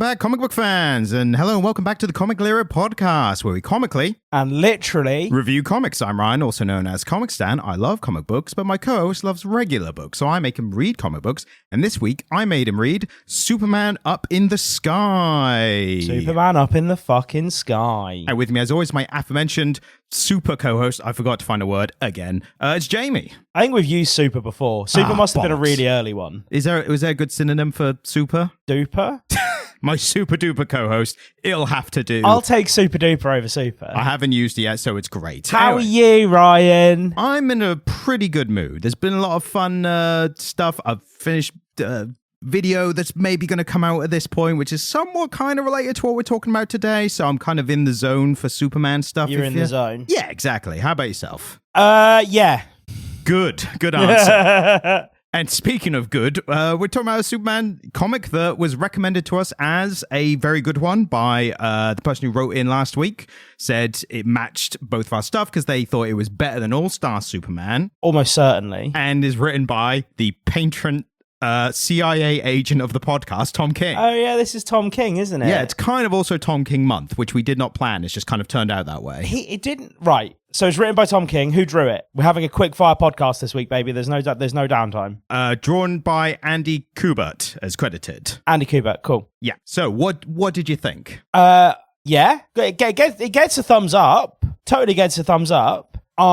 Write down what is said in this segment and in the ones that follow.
back, comic book fans, and hello and welcome back to the Comic Lyric Podcast, where we comically and literally review comics. I'm Ryan, also known as Comic Stan. I love comic books, but my co-host loves regular books, so I make him read comic books. And this week, I made him read Superman Up in the Sky. Superman Up in the fucking Sky. And with me, as always, my aforementioned super co-host. I forgot to find a word again. It's Jamie. I think we've used super before. Super must have been a really early one. Was there a good synonym for super? Duper? My super duper co-host, it'll have to do. I'll take super duper over super. I haven't used it yet, so it's great. How are you, Ryan? I'm in a pretty good mood. There's been a lot of fun stuff. I've finished video that's maybe going to come out at this point, which is somewhat kind of related to what we're talking about today. So I'm kind of in the zone for Superman stuff. You're in the zone? Yeah, exactly. How about yourself? Yeah. Good answer. And speaking of good, we're talking about a Superman comic that was recommended to us as a very good one by the person who wrote in last week. Said it matched both of our stuff because they thought it was better than All-Star Superman. Almost certainly. And is written by the patron CIA agent of the podcast, Tom King. Oh, yeah, this is Tom King, isn't it? Yeah, it's kind of also Tom King month, which we did not plan. It's just kind of turned out that way. It didn't... Right. So it's written by Tom King. Who drew it? We're having a quick fire podcast this week, baby. There's no downtime. Drawn by Andy Kubert, as credited. Andy Kubert, cool. Yeah. So what did you think? Yeah. It gets a thumbs up. Totally gets a thumbs up. So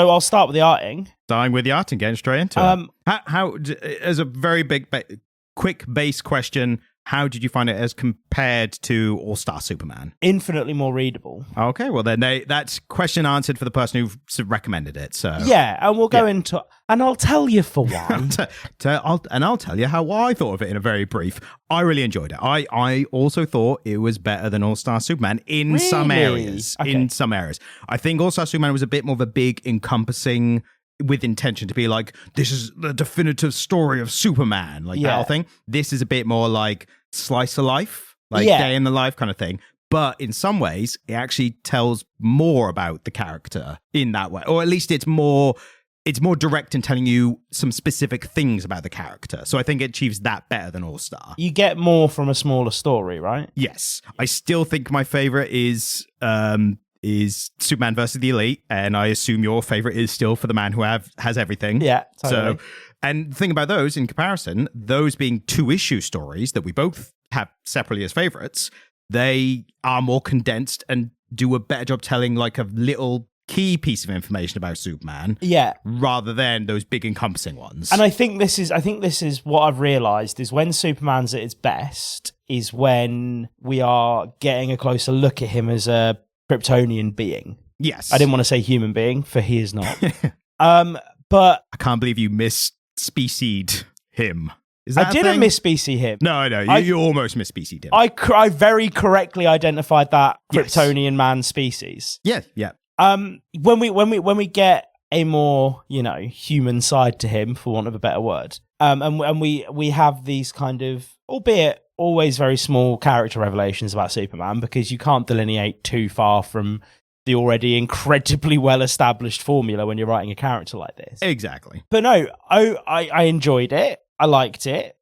I'll start with the arting. Starting with the art and getting straight into it. How as a very big, quick base question, how did you find it as compared to All-Star Superman? Infinitely more readable. Okay, well then that's question answered for the person who recommended it. So yeah, and we'll go into, and I'll tell you for why. I'll tell you how I thought of it in a very brief. I really enjoyed it. I also thought it was better than All-Star Superman in some areas. Okay. In some areas, I think All-Star Superman was a bit more of a big, encompassing, with intention to be like, this is the definitive story of Superman, like that whole thing. This is a bit more like slice of life, like day in the life kind of thing. But in some ways, it actually tells more about the character in that way, or at least it's more direct in telling you some specific things about the character. So I think it achieves that better than All-Star. You get more from a smaller story, right? Yes, I still think my favorite is Superman versus the Elite, and I assume your favorite is still For the Man Who Has Everything. Yeah, totally. So, and the thing about those, in comparison, those being 2-issue stories that we both have separately as favorites, they are more condensed and do a better job telling like a little key piece of information about Superman. Yeah. Rather than those big encompassing ones. And I think this is what I've realized is when Superman's at his best is when we are getting a closer look at him as a Kryptonian being. Yes. I didn't want to say human being, for he is not. But I can't believe you misspecied him. Is that I didn't misspecie him. No, you almost misspecied him. I very correctly identified that Kryptonian man species. Yeah. When we get a more, human side to him, for want of a better word, and we have these kind of, albeit always very small character revelations about Superman, because you can't delineate too far from the already incredibly well-established formula when you're writing a character like this. Exactly. But no, I enjoyed it. I liked it.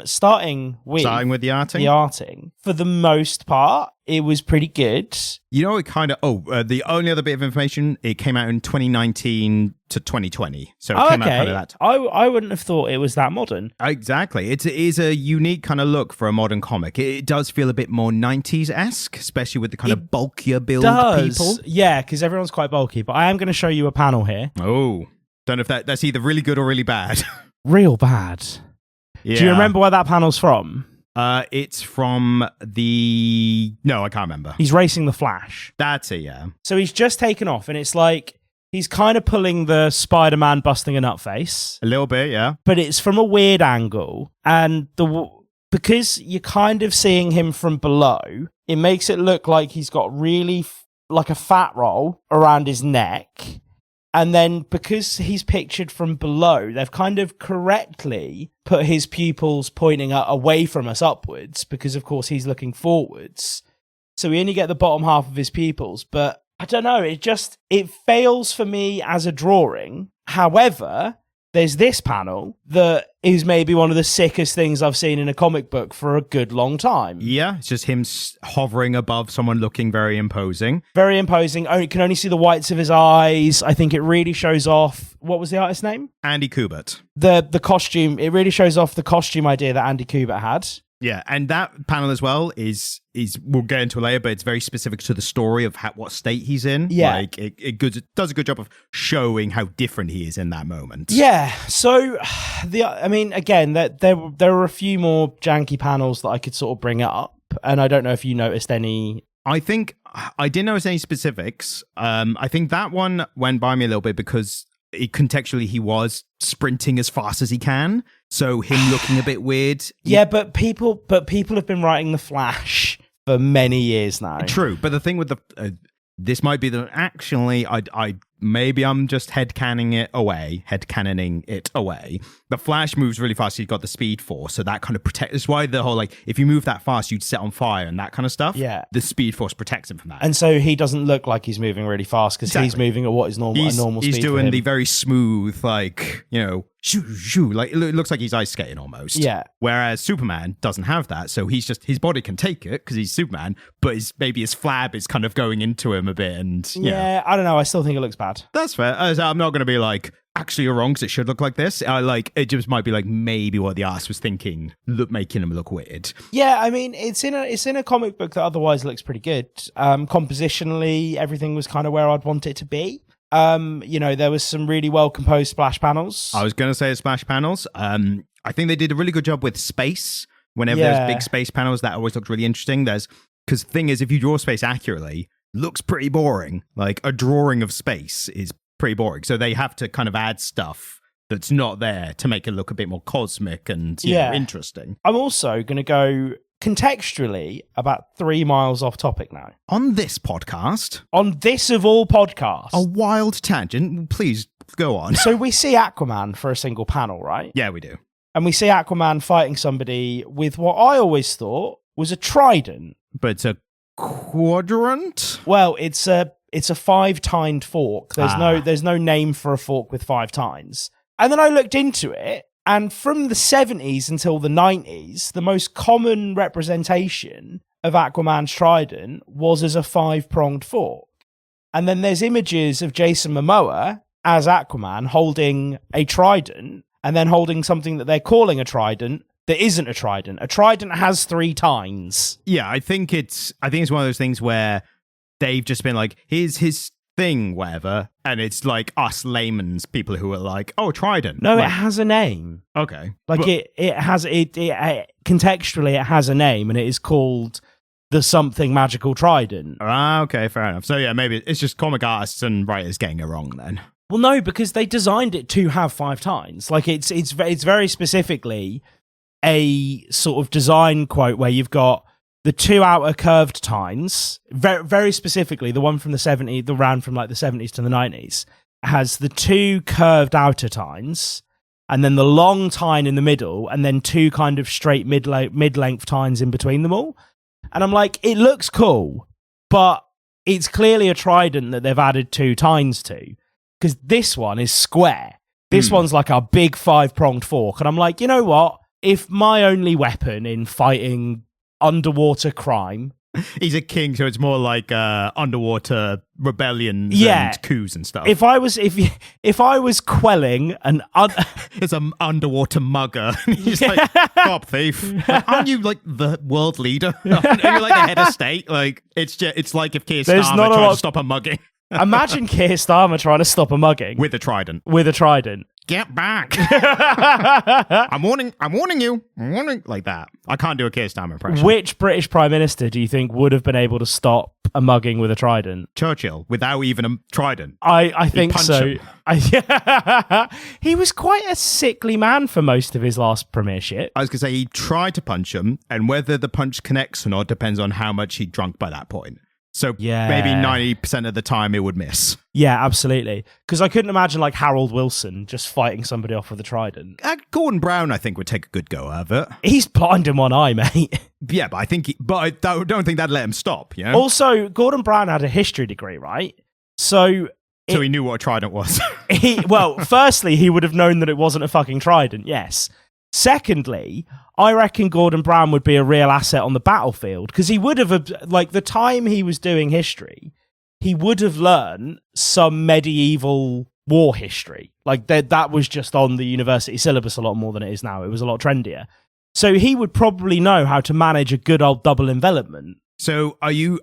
Starting with the arting? The arting, for the most part, it was pretty good. It kind of... the only other bit of information, it came out in 2019 to 2020. So it came out kind of that time. I wouldn't have thought it was that modern. Exactly. It is a unique kind of look for a modern comic. It does feel a bit more 90s-esque, especially with the kind of bulkier build people. Yeah, because everyone's quite bulky. But I am going to show you a panel here. Oh. Don't know if that's either really good or really bad. Real bad. Yeah. Do you remember where that panel's from? It's from the... No, I can't remember. He's racing the Flash. That's it, yeah. So he's just taken off, and it's like he's kind of pulling the Spider-Man busting a nut face. A little bit, yeah. But it's from a weird angle, and because you're kind of seeing him from below, it makes it look like he's got really like a fat roll around his neck. And then because he's pictured from below, they've kind of correctly put his pupils pointing away from us upwards, because of course he's looking forwards. So we only get the bottom half of his pupils. But I don't know, it fails for me as a drawing. However, there's this panel that is maybe one of the sickest things I've seen in a comic book for a good long time. Yeah, it's just him hovering above someone looking very imposing. Very imposing. You can only see the whites of his eyes. I think it really shows off... What was the artist's name? Andy Kubert. The costume. It really shows off the costume idea that Andy Kubert had. Yeah, and that panel as well is we'll get into it later, but it's very specific to the story of what state he's in. Yeah. Like, it does a good job of showing how different he is in that moment. Yeah, so, again, there were a few more janky panels that I could sort of bring up, and I don't know if you noticed any... I think I didn't notice any specifics. I think that one went by me a little bit because... contextually he was sprinting as fast as he can, so him looking a bit weird. Yeah, but people have been writing the Flash for many years now. True, but the thing with the this might be the actually I maybe I'm just headcanoning it away. The Flash moves really fast. He's got the Speed Force, so that kind of protects. That's why the whole, like, if you move that fast, you'd set on fire and that kind of stuff. Yeah, the Speed Force protects him from that. And so he doesn't look like he's moving really fast because he's moving at what is normal. He's speed doing for the him. very smooth, like, shoo shoo, like it looks like he's ice skating almost. Yeah. Whereas Superman doesn't have that, so he's just his body can take it because he's Superman, but maybe his flab is kind of going into him a bit, and yeah, I don't know. I still think it looks bad. That's fair. I'm not going to be like, actually, you're wrong because it should look like this. It just might be like maybe what the artist was thinking, making him look weird. Yeah, I mean, it's in a comic book that otherwise looks pretty good. Compositionally, everything was kind of where I'd want it to be. There was some really well composed splash panels. I was going to say splash panels. I think they did a really good job with space. Whenever there's big space panels, that always looked really interesting. Because the thing is, if you draw space accurately, looks pretty boring. Like a drawing of space is pretty boring. So they have to kind of add stuff that's not there to make it look a bit more cosmic and interesting. I'm also going to go contextually about 3 miles off topic now. On this podcast. On this of all podcasts. A wild tangent. Please go on. So we see Aquaman for a single panel, right? Yeah, we do. And we see Aquaman fighting somebody with what I always thought was a trident. But it's a quadrant? Well, it's a 5-tined fork. There's no name for a fork with 5 tines. And then I looked into it, and from the 70s until the 90s, the most common representation of Aquaman's trident was as a 5-pronged fork. And then there's images of Jason Momoa as Aquaman holding a trident, and then holding something that they're calling a trident that isn't a trident. A trident has 3 tines. Yeah, I think it's one of those things where they've just been like, here's his thing, whatever, and it's like us layman's people who are like, oh, trident. No, it has a name. Okay. Contextually, it has a name, and it is called the something magical trident. Okay, fair enough. So yeah, maybe it's just comic artists and writers getting it wrong then. Well, no, because they designed it to have 5 tines. Like it's very specifically a sort of design quote where you've got the 2 outer curved tines, very, very specifically, the one from the 70s, the round from like the 70s to the 90s, has the 2 curved outer tines, and then the long tine in the middle, and then 2 kind of straight mid-length tines in between them all. And I'm like, it looks cool, but it's clearly a trident that they've added 2 tines to, because this one is square. This one's like a big 5-pronged fork. And I'm like, you know what? If my only weapon in fighting underwater crime, he's a king, so it's more like underwater rebellions and coups and stuff. If I was quelling an it's an underwater mugger, he's like, cop thief. Like, aren't you like the world leader? Aren't you like the head of state? Like it's like if Keir Starmer tried to stop a mugging. Imagine Keir Starmer trying to stop a mugging with a trident. Get back! I'm warning you. I'm warning, like that. I can't do a Keir Starmer impression. Which British Prime Minister do you think would have been able to stop a mugging with a trident? Churchill, without even a trident. I think so. He was quite a sickly man for most of his last premiership. I was going to say he tried to punch him, and whether the punch connects or not depends on how much he'd drunk by that point. So maybe 90% of the time it would miss. Yeah, absolutely. Because I couldn't imagine like Harold Wilson just fighting somebody off with a trident. Gordon Brown, I think, would take a good go of it. He's blind in one eye, mate. Yeah, but I don't think that'd let him stop. You know? Also, Gordon Brown had a history degree, right? So So he knew what a trident was. Firstly, he would have known that it wasn't a fucking trident, yes. Secondly, I reckon Gordon Brown would be a real asset on the battlefield because he would have, like, the time he was doing history, he would have learned some medieval war history. Like, that was just on the university syllabus a lot more than it is now. It was a lot trendier. So he would probably know how to manage a good old double envelopment. So are you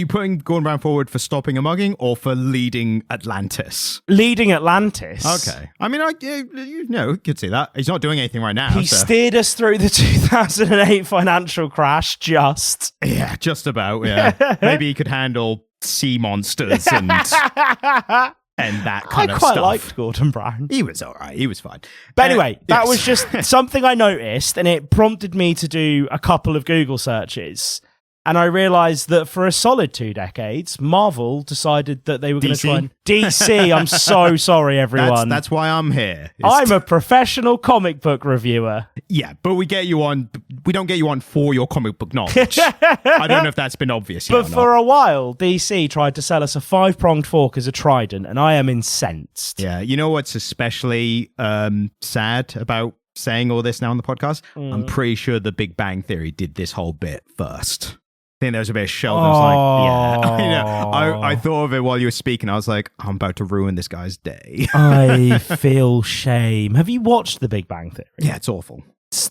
putting Gordon Brown forward for stopping a mugging or for leading Atlantis? Leading Atlantis. Okay. I mean, you could see that. He's not doing anything right now. He steered us through the 2008 financial crash, just. Yeah, just about, yeah. Maybe he could handle sea monsters and that kind of stuff. I quite liked Gordon Brown. He was all right. He was fine. But anyway, that was just something I noticed, and it prompted me to do a couple of Google searches. And I realised that for a solid 2 decades, Marvel decided that they were going to try and... DC, I'm so sorry, everyone. That's why I'm here. I'm a professional comic book reviewer. Yeah, but we don't get you on for your comic book knowledge. I don't know if that's been obvious yet. But for a while, DC tried to sell us a 5-pronged fork as a trident, and I am incensed. Yeah, you know what's especially sad about saying all this now on the podcast? I'm pretty sure the Big Bang Theory did this whole bit first. I think there was a bit of Sheldon. I was like, yeah. I thought of it while you were speaking. I was like, I'm about to ruin this guy's day. I feel shame. Have you watched The Big Bang Theory? Yeah, it's awful.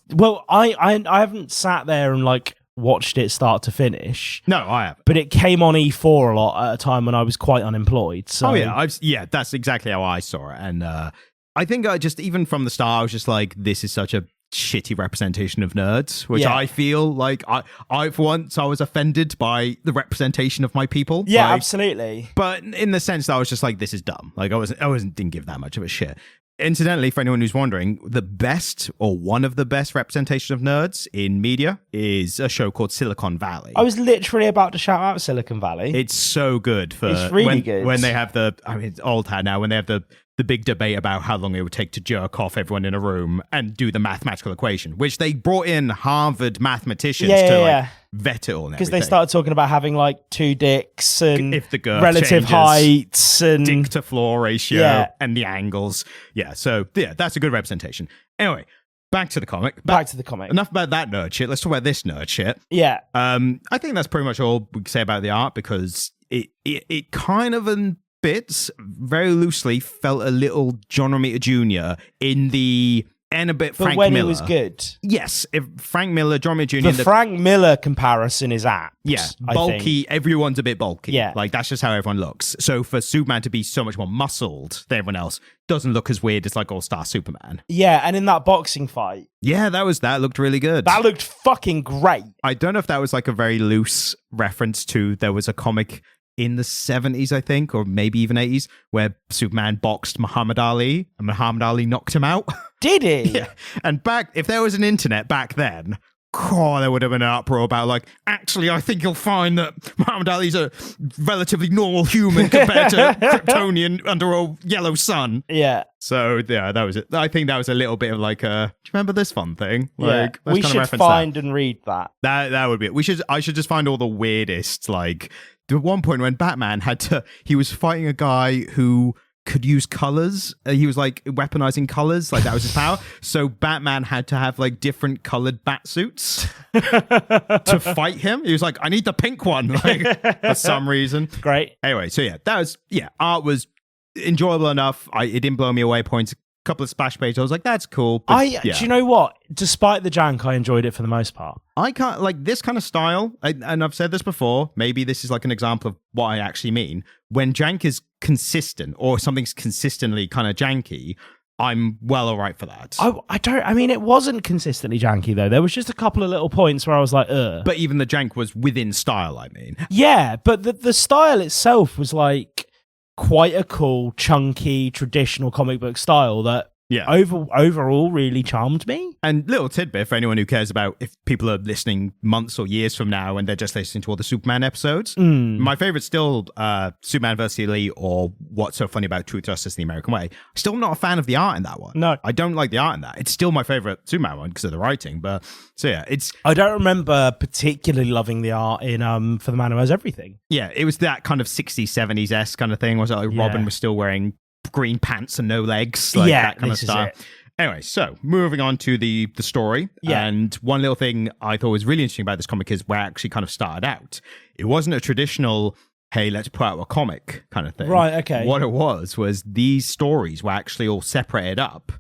Well, I haven't sat there and like watched it start to finish. No, I haven't. But it came on E4 a lot at a time when I was quite unemployed. So. Oh yeah, that's exactly how I saw it. And I think I just, even from the start, I was just like, this is such a shitty representation of nerds, which I feel like I for once I was offended by the representation of my people. Yeah, absolutely. But in the sense that I was just like, this is dumb. Like didn't give that much of a shit. Incidentally, for anyone who's wondering, the best or one of the best representations of nerds in media is a show called Silicon Valley. I was literally about to shout out Silicon Valley. It's so good it's really good. When they have it's old hat now, when they have the big debate about how long it would take to jerk off everyone in a room and do the mathematical equation, which they brought in Harvard mathematicians to vet it all. Because they started talking about having like 2 dicks and if the girth relative changes, heights and dick to floor ratio and the angles. Yeah, so that's a good representation. Anyway, back to the comic. Back to the comic. Enough about that nerd shit. Let's talk about this nerd shit. Yeah. I think that's pretty much all we can say about the art because it kind of bits very loosely felt a little John Romita Jr. in the and a bit Frank Miller. But when he was good. Yes, if Frank Miller, John Romita Jr. The Frank Miller comparison is apt. Yeah, bulky. Everyone's a bit bulky. Yeah. Like, that's just how everyone looks. So for Superman to be so much more muscled than everyone else doesn't look as weird as like All-Star Superman. Yeah, and in that boxing fight. Yeah, that looked really good. That looked fucking great. I don't know if that was like a very loose reference to there was a comic in the 70s, I think, or maybe even 80s, where Superman boxed Muhammad Ali and Muhammad Ali knocked him out. Did he? Yeah. And if there was an internet back then, there would have been an uproar about like, actually, I think you'll find that Muhammad Ali's a relatively normal human compared to Kryptonian under a yellow sun. Yeah. So yeah, that was it. I think that was a little bit of like do you remember this fun thing? Like, yeah. We should find and read that. That would be it. I should just find all the weirdest, like, at one point when Batman he was fighting a guy who could use colors. He was like weaponizing colors, like that was his power. So Batman had to have like different colored bat suits to fight him. He was like, I need the pink one, like for some reason. Great. Anyway, so art was enjoyable enough. It didn't blow me away. Points. Couple of splash pages. I was like, that's cool. But, do you know what? Despite the jank, I enjoyed it for the most part. I can't like this kind of style, and I've said this before. Maybe this is like an example of what I actually mean. When jank is consistent or something's consistently kind of janky, I'm well all right for that. I mean, it wasn't consistently janky though. There was just a couple of little points where I was like, ugh. But even the jank was within style, I mean. Yeah, but the style itself was like quite a cool, chunky, traditional comic book style that overall really charmed me. And little tidbit for anyone who cares about if people are listening months or years from now and they're just listening to all the Superman episodes. My favorite's still Superman vs. Elite or What's So Funny About Truth, Justice, and the American Way. Still not a fan of the art in that one. No. I don't like the art in that. It's still my favorite Superman one because of the writing. But so yeah, I don't remember particularly loving the art in For the Man Who Has Everything. Yeah, it was that kind of 60s, 70s-esque kind of thing. Was it like Robin was still wearing green pants and no legs? Like that kind of style. Anyway, so moving on to the story. Yeah. And one little thing I thought was really interesting about this comic is where it actually kind of started out. It wasn't a traditional, hey, let's put out a comic kind of thing. Right, okay. What it was these stories were actually all separated up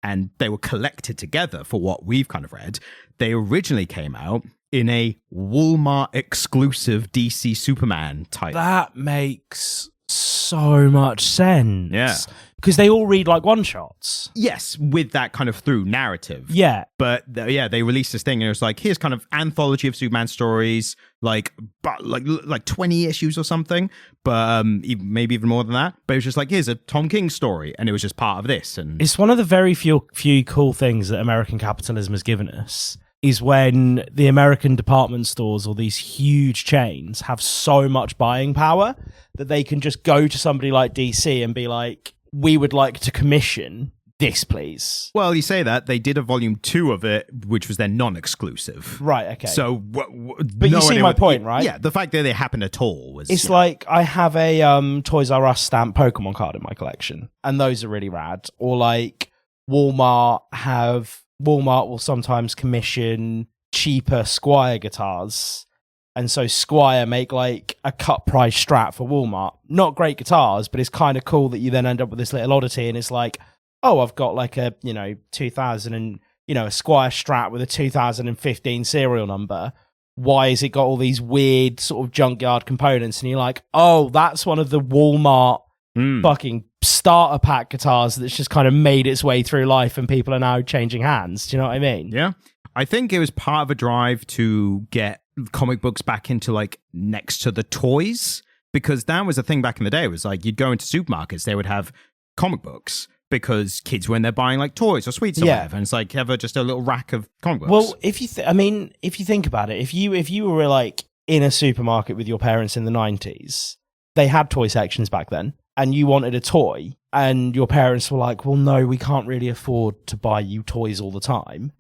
and they were collected together for what we've kind of read. They originally came out in a Walmart exclusive DC Superman type. That makes so much sense. Yeah. Because they all read like one-shots. Yes, with that kind of through narrative. Yeah. But they released this thing and it was like, here's kind of anthology of Superman stories, like 20 issues or something, but maybe even more than that. But it was just like, here's a Tom King story, and it was just part of this. And it's one of the very few cool things that American capitalism has given us, is when the American department stores or these huge chains have so much buying power that they can just go to somebody like DC and be like, we would like to commission this, please. Well, you say that. They did a volume 2 of it, which was then non-exclusive. Right, okay. So, but you see my point, right? Yeah, the fact that they happened at all was... It's like, I have a Toys R Us stamped Pokemon card in my collection, and those are really rad. Or like, Walmart will sometimes commission cheaper Squire guitars. And so Squire make like a cut price Strat for Walmart. Not great guitars, but it's kind of cool that you then end up with this little oddity. And it's like, oh, I've got like a, 2000 and, a Squire Strat with a 2015 serial number. Why has it got all these weird sort of junkyard components? And you're like, oh, that's one of the Walmart fucking starter pack guitars that's just kind of made its way through life and people are now changing hands. Do you know what I mean? Yeah. I think it was part of a drive to get comic books back into like next to the toys, because that was a thing back in the day. It was like you'd go into supermarkets, they would have comic books because kids when they're buying like toys or sweets or whatever, and it's like have just a little rack of comic books. Well, if you think about it, if you were like in a supermarket with your parents in the 90s, they had toy sections back then, and you wanted a toy, and your parents were like, well, no, we can't really afford to buy you toys all the time.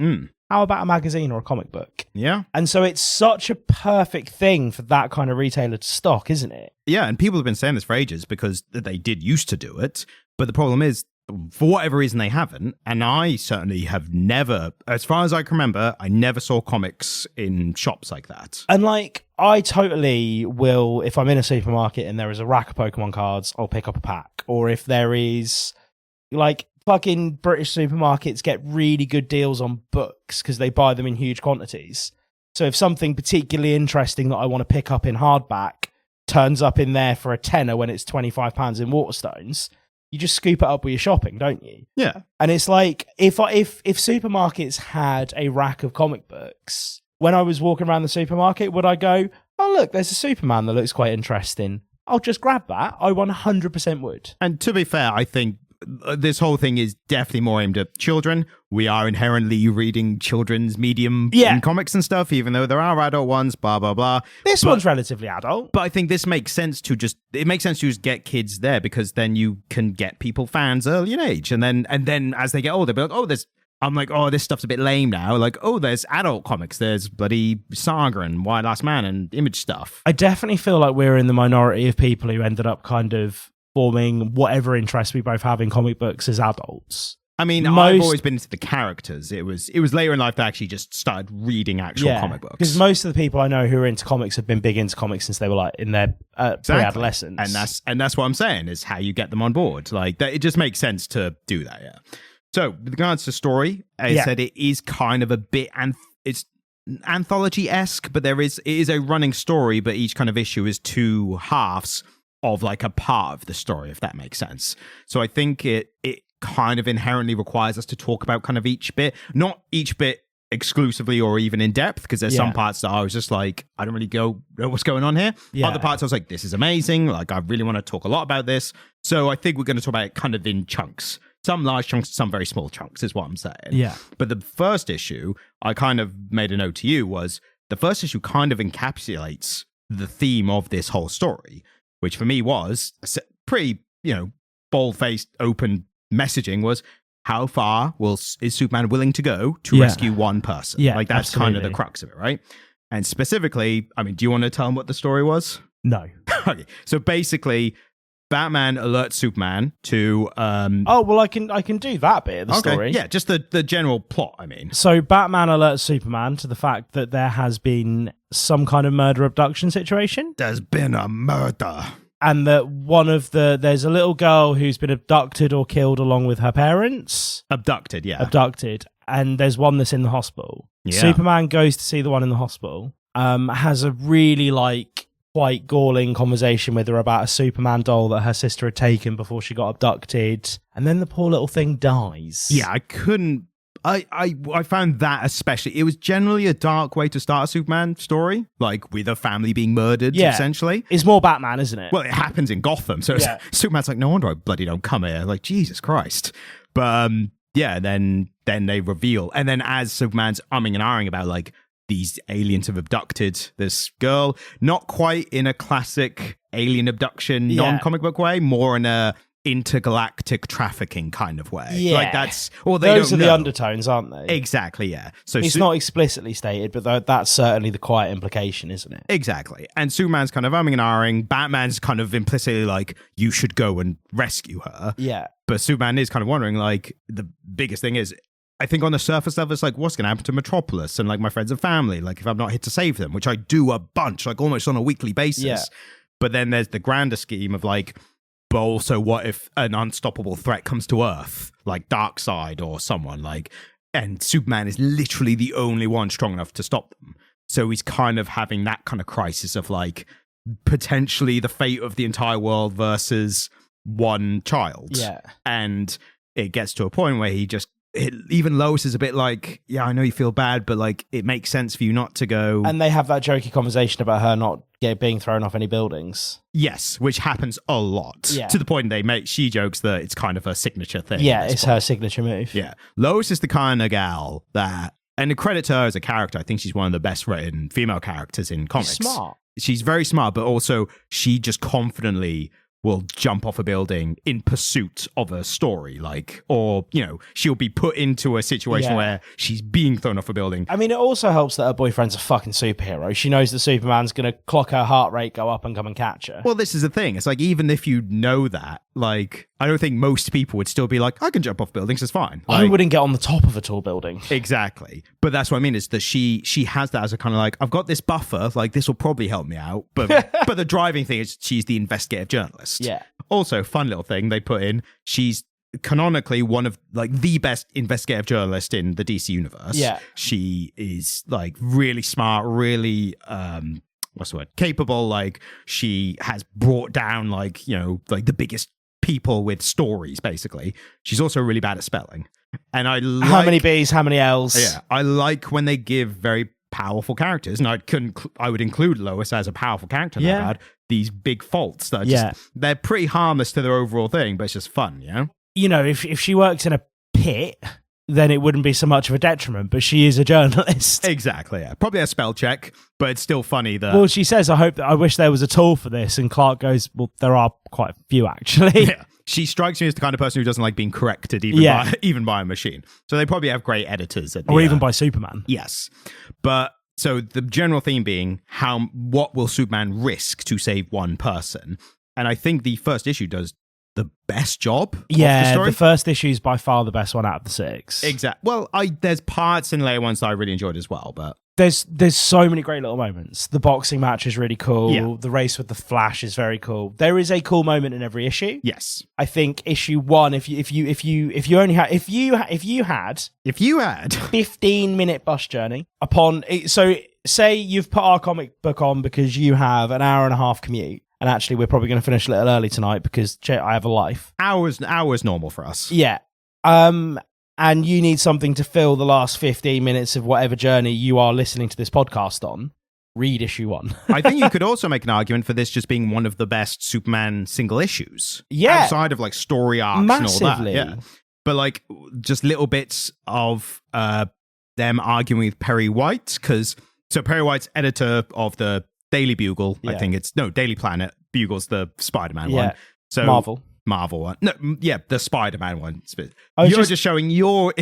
How about a magazine or a comic book? Yeah. And so it's such a perfect thing for that kind of retailer to stock, isn't it? Yeah, and people have been saying this for ages because they did used to do it. But the problem is, for whatever reason, they haven't. And I certainly have never, as far as I can remember, I never saw comics in shops like that. And like, I totally will, if I'm in a supermarket and there is a rack of Pokemon cards, I'll pick up a pack. Or if there is, like, fucking British supermarkets get really good deals on books because they buy them in huge quantities. So if something particularly interesting that I want to pick up in hardback turns up in there for a tenner when it's £25 in Waterstones, you just scoop it up with your shopping, don't you? Yeah. And it's like, if supermarkets had a rack of comic books, when I was walking around the supermarket, would I go, oh, look, there's a Superman that looks quite interesting. I'll just grab that. I 100% would. And to be fair, I think this whole thing is definitely more aimed at children. We are inherently reading children's medium in comics and stuff, even though there are adult ones, blah, blah, blah. This one's relatively adult. But I think this makes sense to just get kids there, because then you can get people fans early in age. And then as they get older, they'll be like, this stuff's a bit lame now. Like, oh, there's adult comics. There's bloody Saga and Why Last Man and Image stuff. I definitely feel like we're in the minority of people who ended up kind of forming whatever interest we both have in comic books as adults. I mean, I've always been into the characters. It was later in life that I actually just started reading actual comic books. Because most of the people I know who are into comics have been big into comics since they were like in their pre-adolescence. And that's what I'm saying is how you get them on board. Like that, it just makes sense to do that. Yeah. So with regards to story, I said it is kind of a bit it's anthology-esque, but it is a running story, but each kind of issue is two halves of like a part of the story, if that makes sense. So I think it kind of inherently requires us to talk about kind of each bit, not each bit exclusively or even in depth, because there's some parts that I was just like, I don't really know what's going on here. Other parts I was like, this is amazing. Like, I really want to talk a lot about this. So I think we're going to talk about it kind of in chunks. Some large chunks, some very small chunks is what I'm saying. Yeah. But the first issue, I kind of made a note to you, was the first issue kind of encapsulates the theme of this whole story, which for me was pretty, bold-faced, open messaging was, how far is Superman willing to go to rescue one person? Yeah, like, that's absolutely. kind of the crux of it, right? And specifically, I mean, do you want to tell them what the story was? No. Okay. So basically, Batman alerts Superman to... I can do that bit of the story. Yeah, just the general plot, I mean. So Batman alerts Superman to the fact that there has been some kind of murder abduction situation. There's been a murder. And that there's a little girl who's been abducted or killed along with her parents. Abducted, yeah. Abducted. And there's one that's in the hospital. Yeah. Superman goes to see the one in the hospital, has a really quite galling conversation with her about a Superman doll that her sister had taken before she got abducted. And then the poor little thing dies. Yeah, I found that especially, it was generally a dark way to start a Superman story, like with a family being murdered, essentially. It's more Batman, isn't it? Well, it happens in Gotham, so Superman's like, no wonder I bloody don't come here. Like, Jesus Christ. But then they reveal, and then as Superman's umming and ahhing about like these aliens have abducted this girl, not quite in a classic alien abduction non-comic book way, more in a intergalactic trafficking kind of way. Yeah. Like that's, or those are the the undertones, aren't they? Exactly, yeah. So it's not explicitly stated, but that's certainly the quiet implication, isn't it? Exactly. And Superman's kind of umming and ahhing. Batman's kind of implicitly like, you should go and rescue her. Yeah. But Superman is kind of wondering, like, the biggest thing is, I think on the surface level, it's like, what's going to happen to Metropolis and like my friends and family? Like, if I'm not here to save them, which I do a bunch, like almost on a weekly basis. Yeah. But then there's the grander scheme of like, but also what if an unstoppable threat comes to Earth, like Darkseid or someone, like, and Superman is literally the only one strong enough to stop them. So he's kind of having that kind of crisis of like potentially the fate of the entire world versus one child. Yeah. And it gets to a point where even Lois is a bit like, yeah, I know you feel bad, but like it makes sense for you not to go. And they have that jokey conversation about her not being thrown off any buildings. Yes, which happens a lot. Yeah. To the point she jokes that it's kind of her signature thing. Yeah, it's her signature move. Yeah. Lois is the kind of gal that, and the credit to her as a character, I think she's one of the best written female characters in comics. She's smart. She's very smart, but also she just confidently will jump off a building in pursuit of a story, or she'll be put into a situation where she's being thrown off a building. I mean, it also helps that her boyfriend's a fucking superhero. She knows that Superman's going to clock her heart rate, go up and come and catch her. Well, this is the thing. It's like, even if you know that, like, I don't think most people would still be like, I can jump off buildings, it's fine. I wouldn't get on the top of a tall building. Exactly. But that's what I mean, is that she has that as a kind of like, I've got this buffer, like this will probably help me out. But but the driving thing is she's the investigative journalist. Yeah. Also, fun little thing they put in, she's canonically one of like the best investigative journalist in the DC universe. Yeah. She is like really smart, really what's the word? Capable. Like, she has brought down like the biggest people with stories, basically. She's also really bad at spelling. And I like, how many B's, how many L's? Yeah. I like when they give very powerful characters, and I would include Lois as a powerful character in that regard, these big faults that are just, they're pretty harmless to their overall thing, but it's just fun, if she works in a pit, then it wouldn't be so much of a detriment, but she is a journalist. Exactly, yeah. Probably a spell check, but it's still funny that... Well, she says, I wish there was a tool for this, and Clark goes, well, there are quite a few, actually. Yeah. She strikes me as the kind of person who doesn't like being corrected even by a machine. So they probably have great editors. Or even by Superman. Yes. But so the general theme being, what will Superman risk to save one person? And I think the first issue does the best job of the story. The first issue is by far the best one out of the 6. Exactly. Well, there's parts in later ones that I really enjoyed as well, but... There's so many great little moments. The boxing match is really cool. Yeah. The race with the Flash is very cool. There is a cool moment in every issue. Yes. I think issue 1, if you had 15-minute bus journey so say you've put our comic book on because you have an hour and a half commute. And actually, we're probably going to finish a little early tonight because I have a life. Hours normal for us. Yeah. And you need something to fill the last 15 minutes of whatever journey you are listening to this podcast on. Read issue 1. I think you could also make an argument for this just being one of the best Superman single issues. Yeah. Outside of like story arcs Massively. and all that. Yeah. but like just little bits of them arguing with Perry White, because Perry White's editor of the Daily Bugle, I think it's Daily Planet. Bugle's the Spider-Man one. So Marvel one. No, yeah, the Spider-Man one. You're just showing your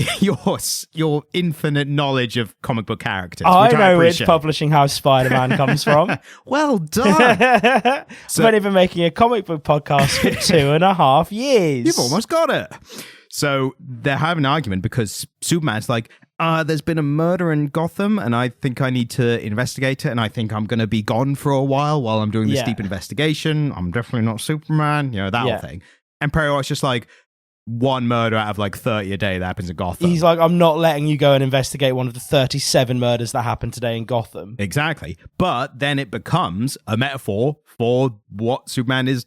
infinite knowledge of comic book characters. I know which publishing house Spider-Man comes from. Well done. So, I've been making a comic book podcast for 2.5 years. You've almost got it. So they're having an argument because Superman's like, there's been a murder in Gotham and I think I need to investigate it, and I think I'm going to be gone for a while I'm doing this deep investigation. I'm definitely not Superman, that whole thing. And Perry White's just like, one murder out of like 30 a day that happens in Gotham. He's like, I'm not letting you go and investigate one of the 37 murders that happened today in Gotham. Exactly. But then it becomes a metaphor for what Superman is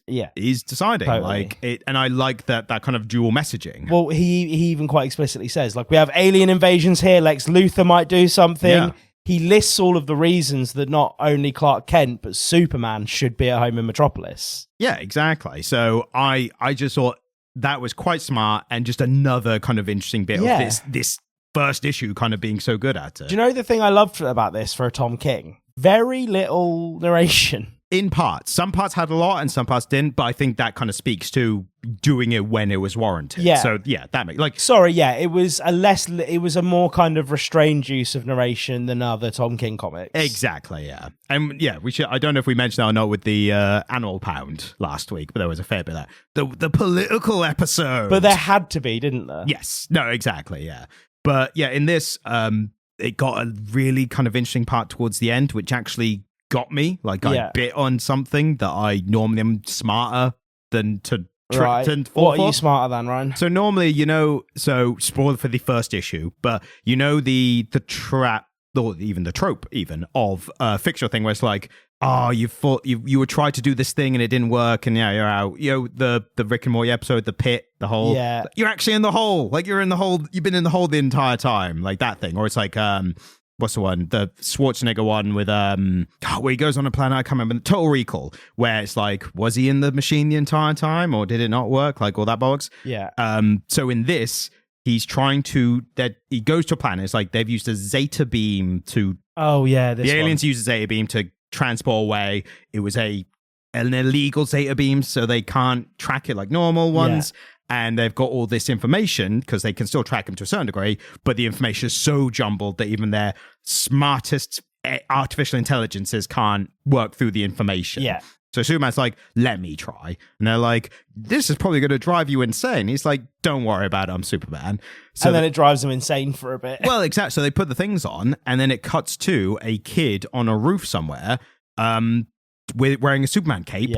deciding. Totally. Like it, and I like that kind of dual messaging. Well, he even quite explicitly says, like, we have alien invasions here, Lex Luthor might do something. Yeah. He lists all of the reasons that not only Clark Kent, but Superman should be at home in Metropolis. Yeah, exactly. So I just thought that was quite smart, and just another kind of interesting bit of this first issue kind of being so good at it. Do you know the thing I loved about this for a Tom King? Very little narration. In parts. Some parts had a lot and some parts didn't, but I think that kind of speaks to doing it when it was warranted. Yeah. So yeah, that makes it was a more kind of restrained use of narration than other Tom King comics. Exactly, yeah. And yeah, I don't know if we mentioned that or not with the Animal Pound last week, but there was a fair bit of that. The political episode. But there had to be, didn't there? Yes. No, exactly, yeah. But yeah, in this, it got a really kind of interesting part towards the end, which actually got me. Like I bit on something that I normally am smarter than to What are you smarter than, Ryan? So normally, so spoiler for the first issue, but the trap, or even the trope even of a fictional thing where it's like, you were trying to do this thing and it didn't work, and you're out. The Rick and Morty episode, the pit, the hole. Yeah. You're actually in the hole. Like you're in the hole. You've been in the hole the entire time. Like that thing. Or it's like what's the one? The Schwarzenegger one with where he goes on a planet, I can't remember. Total Recall, where it's like, was he in the machine the entire time, or did it not work? Like all that bollocks. Yeah. So in this, he's trying to he goes to a planet. It's like they've used a Zeta beam to. Oh yeah, the aliens use a Zeta beam to transport away. It was an illegal Zeta beam, so they can't track it like normal ones. Yeah. And they've got all this information because they can still track them to a certain degree, but the information is so jumbled that even their smartest artificial intelligences can't work through the information. Yeah. So Superman's like, let me try. And they're like, this is probably going to drive you insane. He's like, don't worry about it, I'm Superman. So and then it drives them insane for a bit. Well, exactly. So they put the things on, and then it cuts to a kid on a roof somewhere, wearing a Superman cape,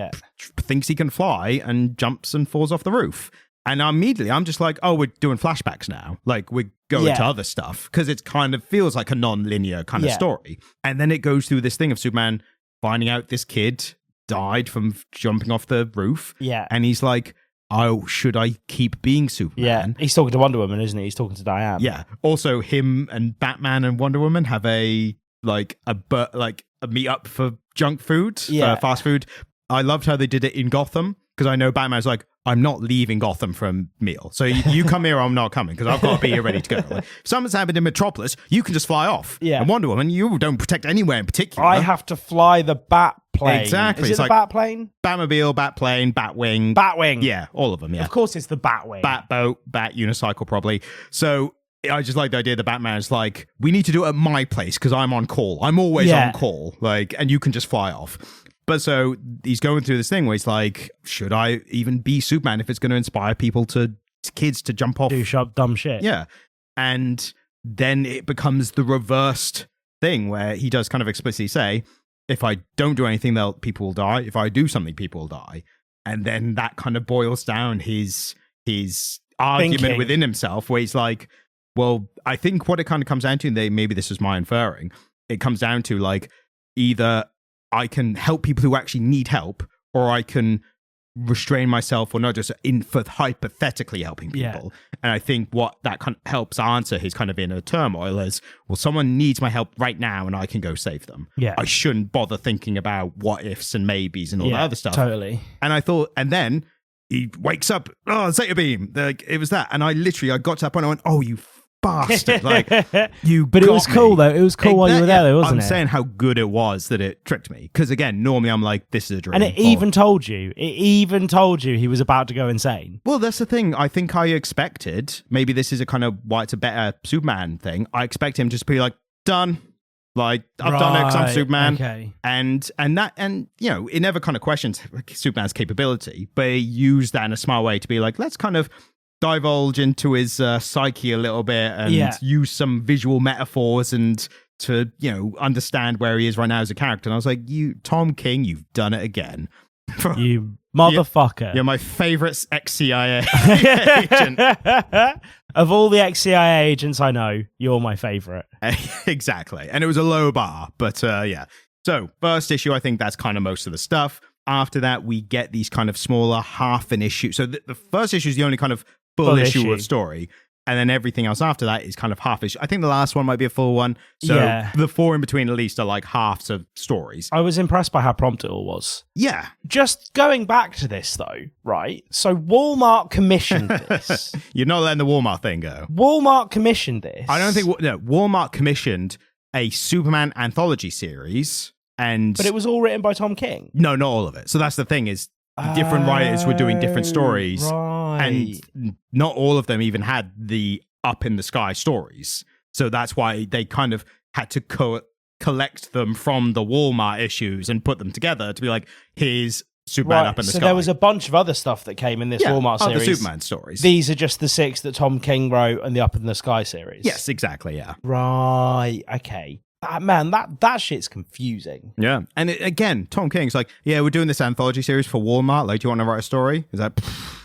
thinks he can fly, and jumps and falls off the roof. And immediately I'm just like, oh, we're doing flashbacks now. Like we're going to other stuff, because it kind of feels like a non-linear kind of story. And then it goes through this thing of Superman finding out this kid died from jumping off the roof. Yeah. And he's like, oh, should I keep being Superman? Yeah. He's talking to Wonder Woman, isn't he? He's talking to Diane. Yeah. Also, him and Batman and Wonder Woman have a meet up for junk food, for fast food. I loved how they did it in Gotham, because I know Batman's like, I'm not leaving Gotham for a meal. So you come here, I'm not coming, because I've got to be here ready to go. Like, if something's happened in Metropolis, you can just fly off. Yeah. And Wonder Woman, you don't protect anywhere in particular. I have to fly the bat plane. Exactly. Is it the bat plane? Batmobile, bat plane, Batwing. Batwing. Yeah, all of them, yeah. Of course it's the Batwing. Bat boat, bat unicycle, probably. So I just like the idea that Batman's like, we need to do it at my place, because I'm on call. I'm always on call. Like, and you can just fly off. But so he's going through this thing where he's like, should I even be Superman if it's going to inspire people kids to jump off? Do dumb shit. Yeah. And then it becomes the reversed thing where he does kind of explicitly say, if I don't do anything, people will die. If I do something, people will die. And then that kind of boils down his argument within himself, where he's like, well, I think what it kind of comes down to, and maybe this is my inferring, it comes down to like, either I can help people who actually need help, or I can restrain myself, or not just for hypothetically helping people. Yeah. And I think what that kind of helps answer his kind of inner turmoil is, well, someone needs my help right now and I can go save them. Yeah. I shouldn't bother thinking about what ifs and maybes and all that other stuff. Totally. And I thought, and then he wakes up, oh, Zeta Beam. Like, it was that. And I got to that point, I went, oh, you bastard. Like, you But it was cool, though. It was cool while you were there, though, wasn't it? I'm saying how good it was that it tricked me. Because, again, normally I'm like, this is a dream. And it even told you. It even told you he was about to go insane. Well, that's the thing. I think I expected, maybe this is a kind of why it's a better Superman thing. I expect him just to be like, done. Like, I've done it because I'm Superman. Okay. And you know, it never kind of questions Superman's capability, but he used that in a smart way to be like, let's kind of divulge into his psyche a little bit and use some visual metaphors and to, you know, understand where he is right now as a character. And I was like, Tom King, you've done it again. You motherfucker. You're my favorite ex-CIA agent. Of all the ex-CIA agents I know, you're my favorite. Exactly. And it was a low bar, but yeah. So, first issue, I think that's kind of most of the stuff. After that, we get these kind of smaller half an issue. So the first issue is the only kind of full issue of story. And then everything else after that is kind of half issue. I think the last one might be a full one. So the 4 in between at least are like halves of stories. I was impressed by how prompt it all was. Yeah. Just going back to this though, right? So Walmart commissioned this. You're not letting the Walmart thing go. Walmart commissioned this. I don't think... No, Walmart commissioned a Superman anthology series and... But it was all written by Tom King? No, not all of it. So that's the thing is... different writers were doing different stories, right. and not all of them even had the up in the sky stories. So that's why they kind of had to collect them from the Walmart issues and put them together to be like, here's Superman up in the sky. So there was a bunch of other stuff that came in this Walmart series. Other Superman stories. These are just the 6 that Tom King wrote and the Up in the Sky series. Yes, exactly. Yeah. Right. Okay. Man, that shit's confusing. Yeah. And again, Tom King's like, yeah, we're doing this anthology series for Walmart. Like, do you want to write a story? Is that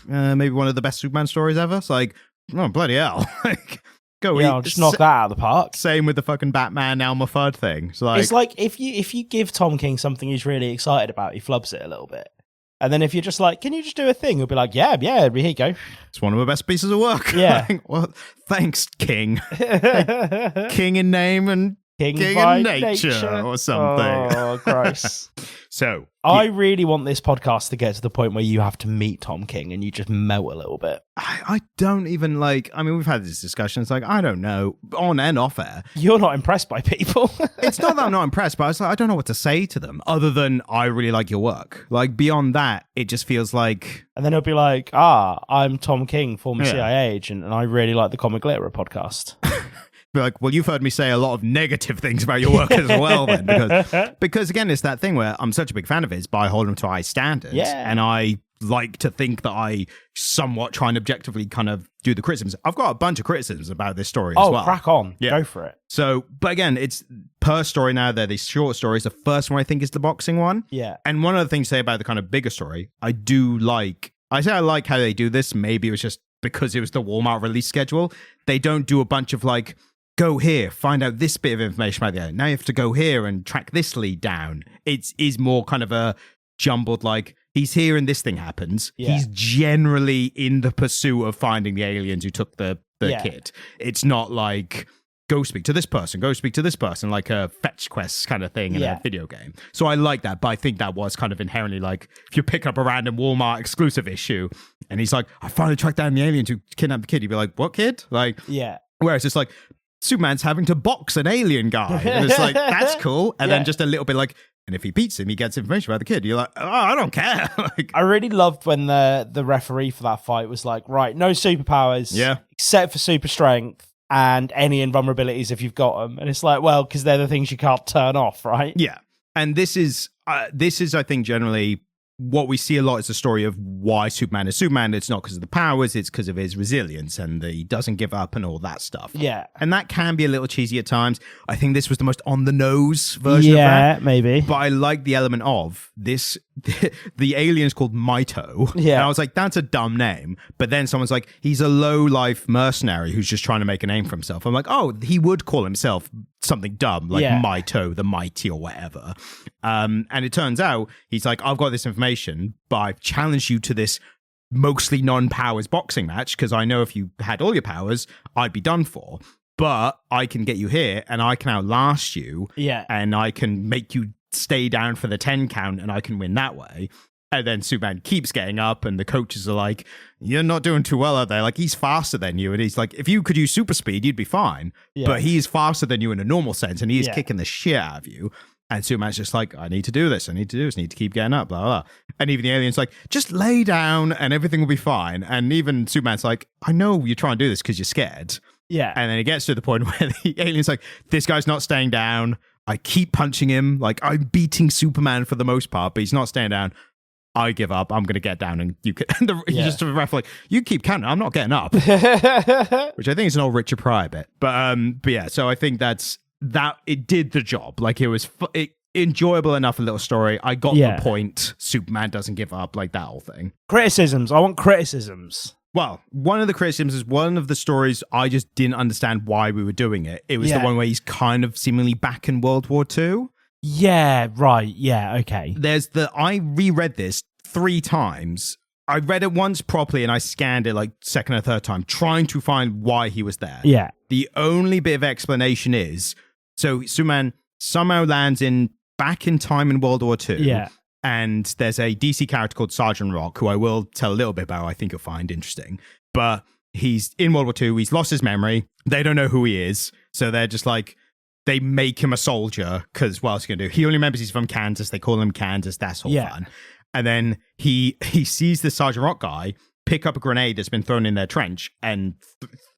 maybe one of the best Superman stories ever? It's like, oh, bloody hell. Like, go yeah, I'll just knock that out of the park. Same with the fucking Batman Elmer Fudd thing. It's like if you give Tom King something he's really excited about, he flubs it a little bit. And then if you're just like, can you just do a thing? He'll be like, yeah, here you go. It's one of my best pieces of work. Yeah. Like, well, thanks, King. King in name and King in nature or something. Oh, gross. So I really want this podcast to get to the point where you have to meet Tom King and you just melt a little bit. I don't even like, I mean, we've had this discussion. It's like, I don't know, on and off air. You're not impressed by people. It's not that I'm not impressed, but I don't know what to say to them other than I really like your work. Like beyond that, it just feels like... And then he'll be like, I'm Tom King, former CIA agent, and I really like the Comic Glitterer podcast. Be like, well, you've heard me say a lot of negative things about your work as well, then, because again, it's that thing where I'm such a big fan of his, but I hold him to a high standard, and I like to think that I somewhat try and objectively kind of do the criticisms. I've got a bunch of criticisms about this story as well. Oh, crack on, go for it. So, but again, it's per story now. They're these short stories. The first one I think is the boxing one, And one of the things to say about the kind of bigger story, I like how they do this. Maybe it was just because it was the Walmart release schedule. They don't do a bunch of like, go here, find out this bit of information about the other. Now you have to go here and track this lead down. It is more kind of a jumbled, like, he's here and this thing happens. He's generally in the pursuit of finding the aliens who took the kid. It's not like, go speak to this person, like a fetch quest kind of thing in a video game. So I like that, but I think that was kind of inherently like, if you pick up a random Walmart exclusive issue and he's like, I finally tracked down the aliens who kidnapped the kid, you'd be like, what kid? Like, whereas it's like, Superman's having to box an alien guy. And it's like, that's cool. And then just a little bit like, and if he beats him, he gets information about the kid. You're like, oh, I don't care. Like, I really loved when the referee for that fight was like, right, no superpowers, except for super strength and any invulnerabilities if you've got them. And it's like, well, because they're the things you can't turn off, right? Yeah. And this is, I think, generally what we see a lot is the story of why Superman is Superman. It's not because of the powers, it's because of his resilience and he doesn't give up and all that stuff. Yeah. And that can be a little cheesy at times. I think this was the most on-the-nose version of that. Yeah, maybe. But I like the element of this, the alien's called Mito. Yeah. And I was like, that's a dumb name. But then someone's like, he's a low-life mercenary who's just trying to make a name for himself. I'm like, oh, he would call himself something dumb, like Mito, the Mighty or whatever. And it turns out, he's like, I've got this information, but I've challenged you to this mostly non-powers boxing match, because I know if you had all your powers, I'd be done for. But I can get you here, and I can outlast you, and I can make you stay down for the 10 count, and I can win that way. And then Superman keeps getting up, and the coaches are like, you're not doing too well out there. Like, he's faster than you. And he's like, if you could use super speed, you'd be fine. Yeah. But he's faster than you in a normal sense, and he is kicking the shit out of you. And Superman's just like, I need to do this. I need to keep getting up, blah, blah, blah. And even the alien's like, just lay down and everything will be fine. And even Superman's like, I know you're trying to do this because you're scared. Yeah. And then it gets to the point where the alien's like, this guy's not staying down. I keep punching him. Like, I'm beating Superman for the most part, but he's not staying down. I give up. I'm going to get down, and you can. And you just ref like, you keep counting. I'm not getting up, which I think is an old Richard Pryor bit. But yeah. So I think that it did the job. Like, it was enjoyable enough, a little story. I got the point. Superman doesn't give up, like that whole thing. Criticisms. I want criticisms. Well, one of the criticisms is one of the stories I just didn't understand why we were doing it. It was the one where he's kind of seemingly back in World War II. Yeah, right. Yeah, okay. I reread this 3 times. I read it once properly and I scanned it like second or third time, trying to find why he was there. Yeah. The only bit of explanation is, so Superman somehow lands back in time in World War II. Yeah. And there's a DC character called Sergeant Rock, who I will tell a little bit about, I think you'll find interesting. But he's in World War II, he's lost his memory, they don't know who he is, so they're just like, they make him a soldier, because what else are you going to do? He only remembers he's from Kansas, they call him Kansas, that's all fun. And then he sees the Sergeant Rock guy pick up a grenade that's been thrown in their trench and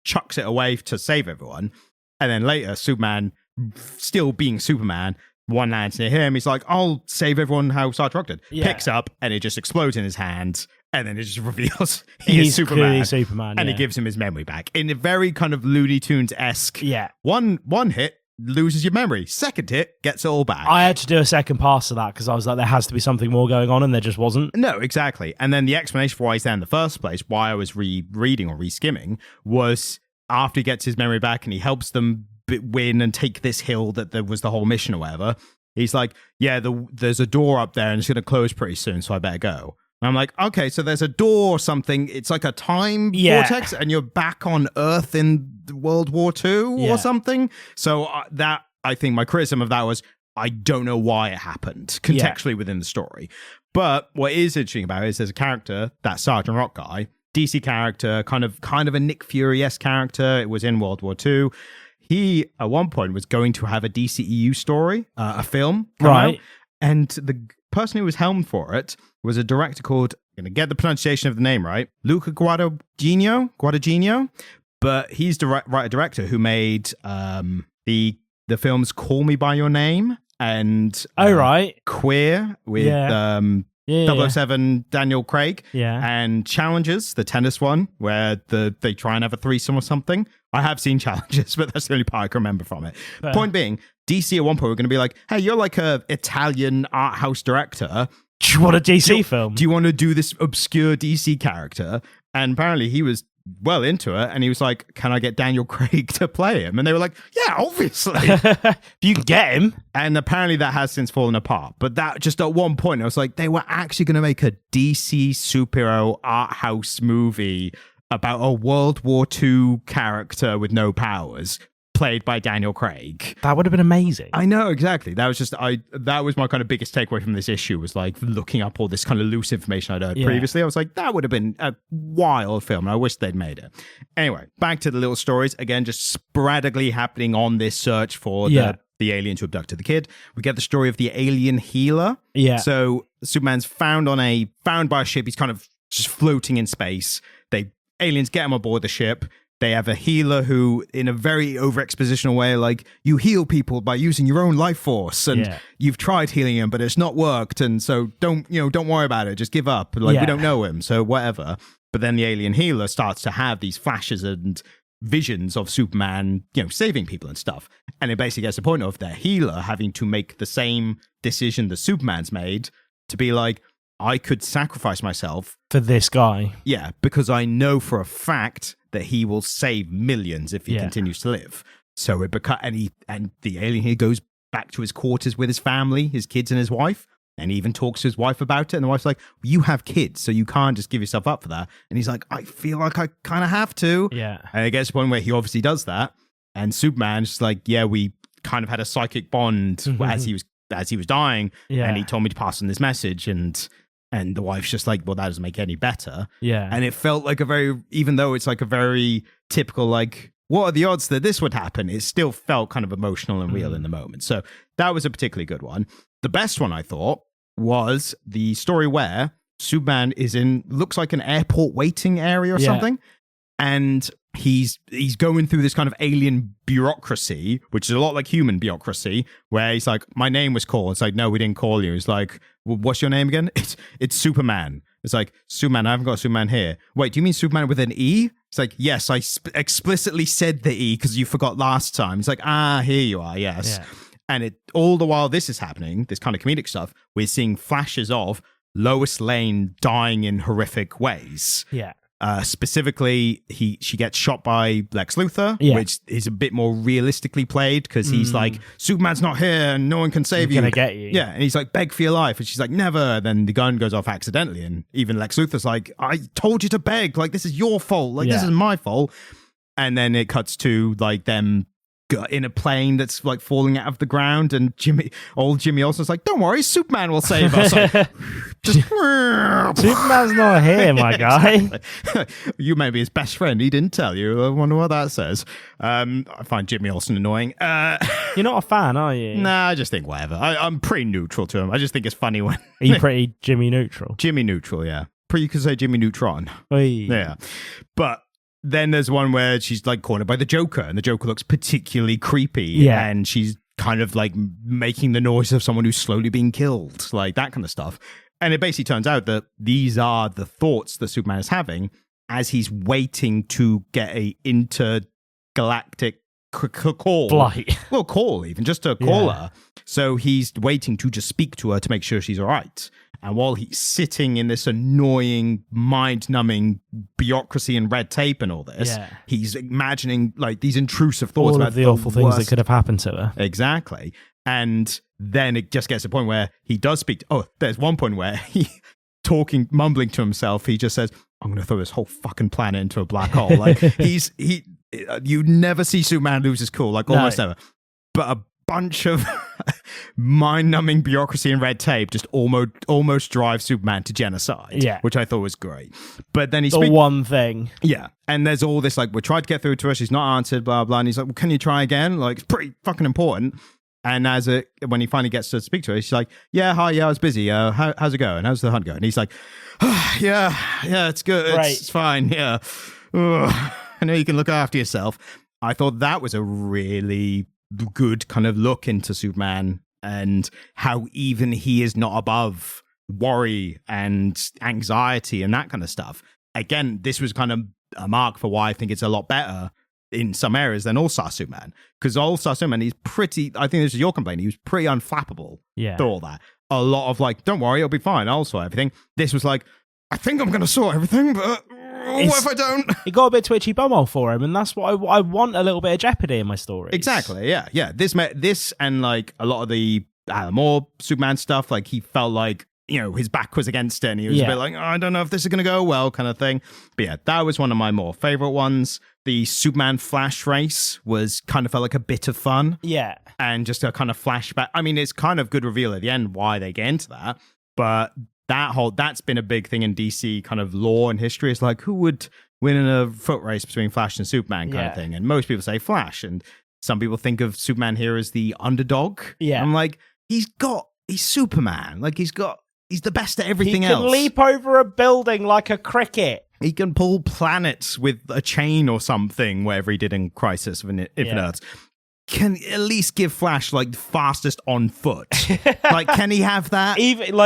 chucks it away to save everyone. And then later, Superman, still being Superman, one lands near him. He's like, I'll save everyone how Sergeant Rock did. Picks up, and it just explodes in his hand. And then it just reveals he's Superman. And it gives him his memory back. In a very kind of Looney Tunes-esque. Yeah. One hit, loses your memory. Second hit, gets it all back. I had to do a second pass to that because I was like, there has to be something more going on, and there just wasn't. No, exactly. And then the explanation for why he's there in the first place, why I was rereading or reskimming, was after he gets his memory back and he helps them win and take this hill that there was the whole mission or whatever. He's like, yeah, there's a door up there and it's going to close pretty soon, so I better go. And I'm like, okay, so there's a door or something. It's like a time vortex and you're back on Earth in World War II or something. So that, I think my criticism of that was, I don't know why it happened contextually within the story. But what is interesting about it is there's a character, that Sergeant Rock guy, DC character, kind of a Nick Fury-esque character. It was in World War II. He, at one point, was going to have a DCEU story, a film come out. And the person who was helmed for it was a director called, I'm going to get the pronunciation of the name right, Luca Guadagnino. But he's the writer-director who made the films Call Me By Your Name and Queer with 007 Daniel Craig and Challenges, the tennis one, where they try and have a threesome or something. I have seen Challenges, but that's the only part I can remember from it. Point being, DC at one point were going to be like, hey, you're like a Italian art house director. Do you want a DC film? Do you want to do this obscure DC character? And apparently he was well into it, and he was like, can I get Daniel Craig to play him? And they were like, yeah, obviously. If you can get him. And apparently that has since fallen apart. But that just at one point, I was like, they were actually going to make a DC superhero art house movie about a World War II character with no powers, played by Daniel Craig. That would have been amazing. I know, exactly. That was just that was my kind of biggest takeaway from this issue, was like looking up all this kind of loose information I'd heard previously. I was like, that would have been a wild film, and I wish they'd made it. Anyway, back to the little stories. Again, just sporadically happening on this search for the aliens who abducted the kid. We get the story of the alien healer. Yeah. So Superman's found by a ship. He's kind of just floating in space. Aliens get him aboard the ship. They have a healer who, in a very over-expositional way, like, you heal people by using your own life force, and you've tried healing him, but it's not worked, and so don't worry about it. Just give up. Like, we don't know him, so whatever. But then the alien healer starts to have these flashes and visions of Superman, saving people and stuff. And it basically gets to the point of their healer having to make the same decision that Superman's made, to be like, I could sacrifice myself for this guy. Yeah, because I know for a fact that he will save millions if he continues to live. So it and the alien here goes back to his quarters with his family, his kids and his wife, and he even talks to his wife about it. And the wife's like, you have kids, so you can't just give yourself up for that. And he's like, I feel like I kind of have to. Yeah. And it gets to one where he obviously does that. And Superman's just like, yeah, we kind of had a psychic bond as he was dying. Yeah. And he told me to pass on this message. And And the wife's just like, well, that doesn't make it any better. Yeah. And it felt like even though it's like a very typical, like, what are the odds that this would happen? It still felt kind of emotional and real in the moment. So that was a particularly good one. The best one, I thought, was the story where Superman looks like an airport waiting area or something. And he's going through this kind of alien bureaucracy, which is a lot like human bureaucracy, where he's like, my name was called. It's like, no, we didn't call you. It's like, well, what's your name again? It's Superman. It's like, Superman, I haven't got Superman here. Wait, do you mean Superman with an E? It's like, yes, I explicitly said the E because you forgot last time. It's like, here you are, yes. Yeah. And all the while this is happening, this kind of comedic stuff, we're seeing flashes of Lois Lane dying in horrific ways. Yeah. Specifically, she gets shot by Lex Luthor, which is a bit more realistically played because he's like, Superman's not here and no one can save you. Gonna get you. Yeah, and he's like, beg for your life. And she's like, never. Then the gun goes off accidentally. And even Lex Luthor's like, I told you to beg. Like, this is your fault. Like, this is my fault. And then it cuts to like them in a plane that's like falling out of the ground, and Jimmy Olsen's like, don't worry, Superman will save us. Like, Superman's not here, my guy. You may be his best friend, he didn't tell you. I wonder what that says. I find Jimmy Olsen annoying. You're not a fan, are you? Nah, I just think whatever. I'm pretty neutral to him. I just think it's funny when are you pretty Jimmy neutral? Jimmy neutral, yeah. You could say Jimmy Neutron. Oy. Yeah, but then there's one where she's like cornered by the Joker, and the Joker looks particularly creepy, and she's kind of like making the noise of someone who's slowly being killed, like that kind of stuff. And it basically turns out that these are the thoughts that Superman is having as he's waiting to get a intergalactic call. Flight. Well, call even, just to call her. So he's waiting to just speak to her to make sure she's all right. And while he's sitting in this annoying, mind-numbing bureaucracy and red tape and all this, he's imagining like these intrusive thoughts about the awful things that could have happened to her. Exactly. And then it just gets to the point where he does speak. There's one point where he mumbling to himself. He just says, "I'm going to throw this whole fucking planet into a black hole." Like you never see Superman lose his cool, like almost ever. But a bunch of mind-numbing bureaucracy and red tape just almost drive Superman to genocide, which I thought was great. But then one thing. Yeah. And there's all this, like, we tried to get through to her, she's not answered, blah, blah. And he's like, well, can you try again? Like, it's pretty fucking important. And when he finally gets to speak to her, she's like, I was busy. How's it going? How's the hunt going? And he's like, yeah, it's good. It's fine. Yeah. Ugh. I know you can look after yourself. I thought that was a really good kind of look into Superman and how even he is not above worry and anxiety and that kind of stuff. Again, this was kind of a mark for why I think it's a lot better in some areas than All-Star Superman. Because All-Star Superman, he's pretty, I think this is your complaint, he was pretty unflappable through all that. A lot of like, don't worry, it'll be fine, I'll sort everything. This was like, I think I'm going to sort everything, but what if I don't? It got a bit twitchy bumhole for him, and that's what I want, a little bit of jeopardy in my story. Exactly, yeah. This and like a lot of the Alan Moore Superman stuff, like he felt like, his back was against it, and he was a bit like, I don't know if this is going to go well kind of thing. But yeah, that was one of my more favorite ones. The Superman Flash race felt like a bit of fun. Yeah. And just a kind of flashback. I mean, it's kind of good reveal at the end why they get into that, but that's been a big thing in DC kind of lore and history. It's like, who would win in a foot race between Flash and Superman kind of thing? And most people say Flash, and some people think of Superman here as the underdog. Yeah. I'm like, he's Superman. Like he's the best at everything else. He can leap over a building like a cricket. He can pull planets with a chain or something, whatever he did in Crisis of Infinite Earths. Can at least give Flash like fastest on foot. Like, can he have that? Even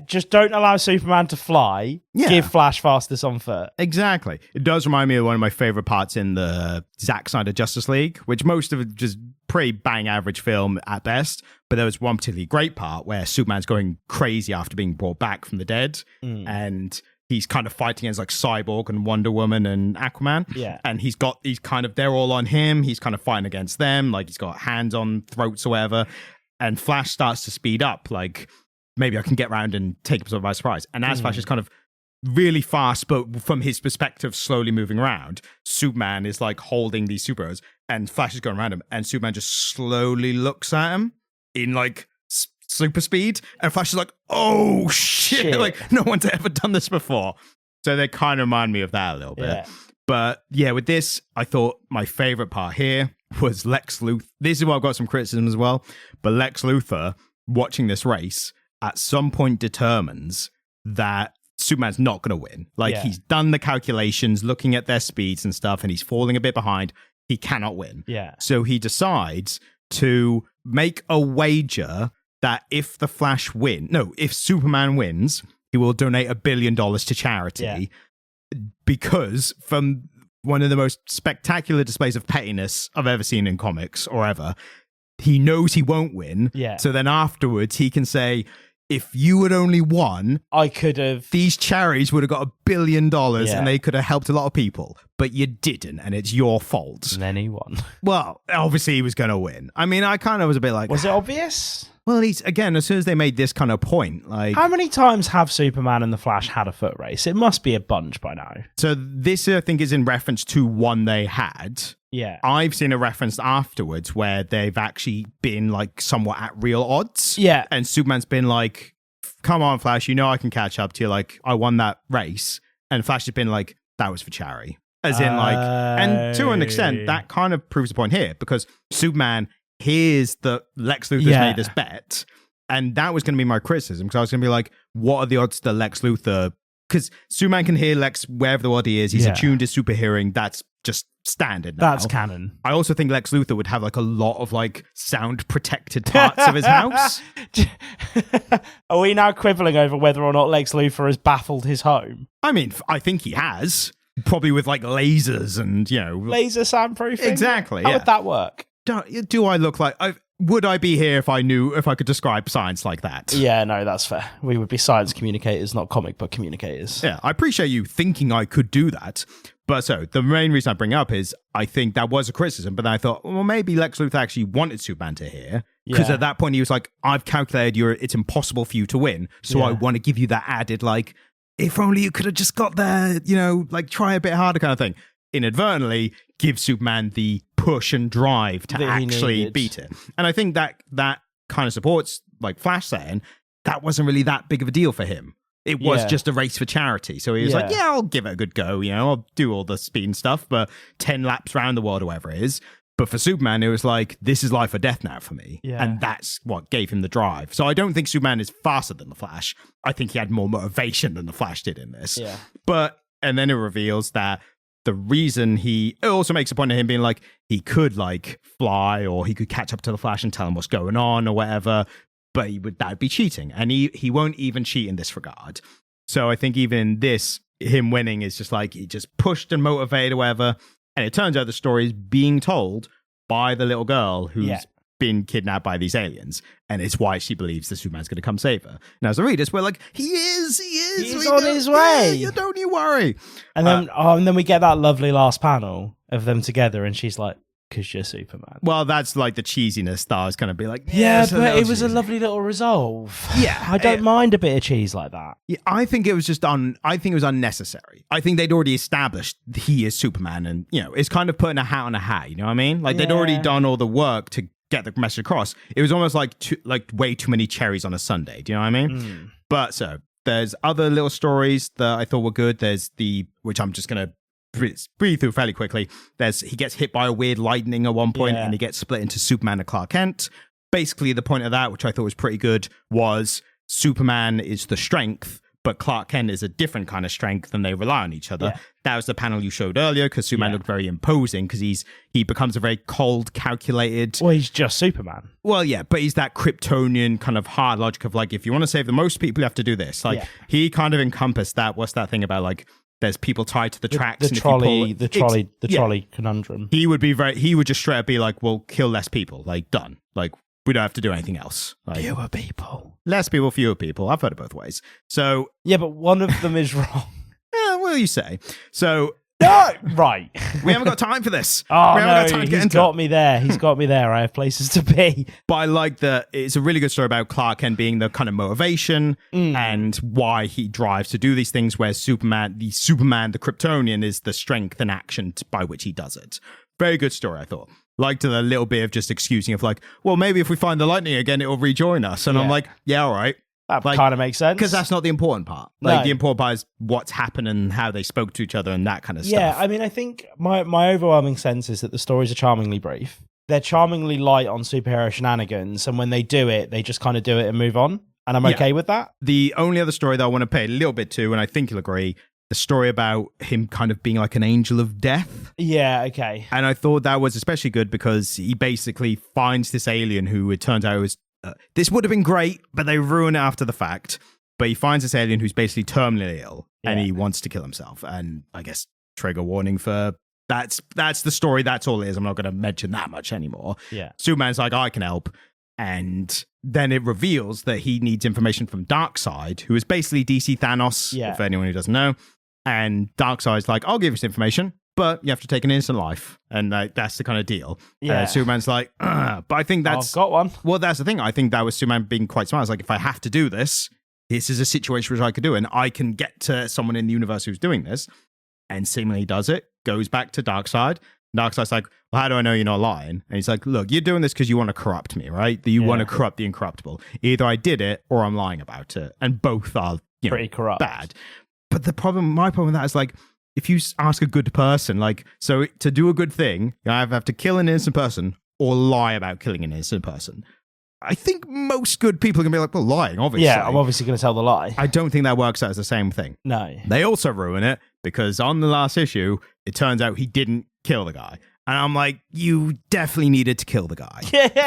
just don't allow Superman to fly. Yeah. Give Flash fastest on foot. Exactly. It does remind me of one of my favorite parts in the Zack Snyder Justice League, which most of it just pretty bang average film at best. But there was one particularly great part where Superman's going crazy after being brought back from the dead, and he's kind of fighting against like Cyborg and Wonder Woman and Aquaman. Yeah. And they're all on him. He's kind of fighting against them. Like he's got hands on throats or whatever. And Flash starts to speed up. Like maybe I can get around and take him by surprise. And as Flash is kind of really fast, but from his perspective, slowly moving around, Superman is like holding these superheroes and Flash is going around him. And Superman just slowly looks at him in like super speed. And Flash is like, oh, shit. Like, no one's ever done this before. So they kind of remind me of that a little bit. Yeah. But yeah, with this, I thought my favorite part here was Lex Luthor. This is where I've got some criticism as well. But Lex Luthor, watching this race, at some point determines that Superman's not going to win. Like, he's done the calculations, looking at their speeds and stuff, and he's falling a bit behind. He cannot win. Yeah. So he decides to make a wager that if if Superman wins, he will donate $1 billion to charity. Yeah. Because from one of the most spectacular displays of pettiness I've ever seen in comics or ever, he knows he won't win. Yeah. So then afterwards he can say, if you had only won, I could have. These charities would have got $1 billion and they could have helped a lot of people, but you didn't, and it's your fault. And then he won. Well, obviously he was going to win. I mean, I kind of was a bit like, was it obvious? Well, he's again, as soon as they made this kind of point, like, how many times have Superman and the Flash had a foot race? It must be a bunch by now. So this, I think, is in reference to one they had. Yeah. I've seen a reference afterwards where they've actually been like somewhat at real odds. Yeah. And Superman's been like, come on, Flash, you know I can catch up to you. Like, I won that race. And Flash has been like, that was for charity. As in, like, and to an extent, that kind of proves the point here, because Superman hears that Lex Luthor's made this bet. And that was going to be my criticism, because I was going to be like, what are the odds that Lex Luthor... Because Superman can hear Lex wherever the body is. He's attuned to super hearing. That's just standard now. That's canon. I also think Lex Luthor would have like a lot of like sound protected parts of his house. Are we now quibbling over whether or not Lex Luthor has baffled his home? I mean, I think he has. Probably with like lasers and, you know... Laser soundproofing? Exactly, How would that work? Do I look like... Would I be here if I could describe science like that? Yeah, no, that's fair. We would be science communicators, not comic book communicators. Yeah, I appreciate you thinking I could do that. But so, the main reason I bring it up is I think that was a criticism, but then I thought, well, maybe Lex Luthor actually wanted Superman to hear. Because at that point he was like, I've calculated it's impossible for you to win, so I want to give you that added, like, if only you could have just got there, you know, like, try a bit harder kind of thing. Inadvertently, give Superman the push and drive to actually beat it. And I think that kind of supports, like Flash saying, that wasn't really that big of a deal for him. It was just a race for charity. So he was like, yeah, I'll give it a good go. You know, I'll do all the speed and stuff, but 10 laps around the world or whatever it is. But for Superman, it was like, this is life or death now for me. Yeah. And that's what gave him the drive. So I don't think Superman is faster than the Flash. I think he had more motivation than the Flash did in this. Yeah. And then it reveals that the reason it also makes a point of him being like, he could like fly or he could catch up to the Flash and tell him what's going on or whatever, but that would be cheating. And he won't even cheat in this regard. So I think even this, him winning is just like, he just pushed and motivated or whatever. And it turns out the story is being told by the little girl who's been kidnapped by these aliens. And it's why she believes that Superman's going to come save her. Now, as a reader, we're like, he is. He's on his way. Yeah, don't you worry. And then we get that lovely last panel of them together, and she's like, because you're Superman. Well, that's like the cheesiness that I was going to be like, yeah, but it was a lovely little resolve. Yeah. I don't mind a bit of cheese like that. Yeah, I think it was just I think it was unnecessary. I think they'd already established he is Superman, and, you know, it's kind of putting a hat on a hat, you know what I mean? Like, they'd already done all the work to get the message across. It was almost like way too many cherries on a sundae, do you know what I mean? But so, there's other little stories that I thought were good. There's which I'm just going to breathe through fairly quickly. He gets hit by a weird lightning at one point, and he gets split into Superman and Clark Kent. Basically, the point of that, which I thought was pretty good, was Superman is the strength, but Clark Kent is a different kind of strength, and they rely on each other. Yeah. That was the panel you showed earlier, because Superman looked very imposing, because he becomes a very cold, calculated... Well, he's just Superman. Well, yeah, but he's that Kryptonian kind of hard logic of, like, if you want to save the most people, you have to do this. Like, he kind of encompassed that. What's that thing about, like, there's people tied to the tracks. The trolley conundrum. He would just straight up be like, well, kill less people. Like, done. Like, we don't have to do anything else. Like, fewer people. Less people, fewer people. I've heard it both ways. So... Yeah, but one of them is wrong. Yeah, well, you say. So... No! Right. We haven't got time for this. Oh, no, he's got me there. He's got me there. I have places to be. But I like that it's a really good story about Clark Kent being the kind of motivation and why he drives to do these things, where Superman, the Kryptonian, is the strength and action by which he does it. Very good story, I thought. liked the little bit of just excusing of like, well, maybe if we find the lightning again, it will rejoin us. And I'm like, yeah, all right. That kind of makes sense. Because that's not the important part. Like, the important part is what's happened and how they spoke to each other and that kind of stuff. Yeah, I mean, I think my overwhelming sense is that the stories are charmingly brief. They're charmingly light on superhero shenanigans, and when they do it, they just kind of do it and move on. And I'm okay with that. The only other story that I want to pay a little bit to, and I think you'll agree, the story about him kind of being like an angel of death. Yeah, okay. And I thought that was especially good because he basically finds this alien who it turns out was... this would have been great, but they ruin it after the fact. But he finds this alien who's basically terminally ill, and he wants to kill himself. And I guess trigger warning for... That's the story. That's all it is. I'm not going to mention that much anymore. Yeah. Superman's like, I can help. And then it reveals that he needs information from Darkseid, who is basically DC Thanos, if anyone who doesn't know. And Darkseid's like, I'll give you this information, but you have to take an innocent life. And that's the kind of deal. Yeah. Superman's like, but I think that's... I've got one. Well, that's the thing. I think that was Superman being quite smart. It's like, if I have to do this, this is a situation which I could do. And I can get to someone in the universe who's doing this. And seemingly does it, goes back to Darkseid. Darkseid's like, well, how do I know you're not lying? And he's like, look, you're doing this because you want to corrupt me, right? You want to corrupt the incorruptible. Either I did it or I'm lying about it. And both are pretty corrupt. Bad. But my problem with that is like, if you ask a good person, like, so to do a good thing, you either have to kill an innocent person or lie about killing an innocent person. I think most good people are going to be like, well, lying, obviously. Yeah, I'm obviously going to tell the lie. I don't think that works out as the same thing. No. They also ruin it because on the last issue, it turns out he didn't kill the guy. And I'm like, you definitely needed to kill the guy.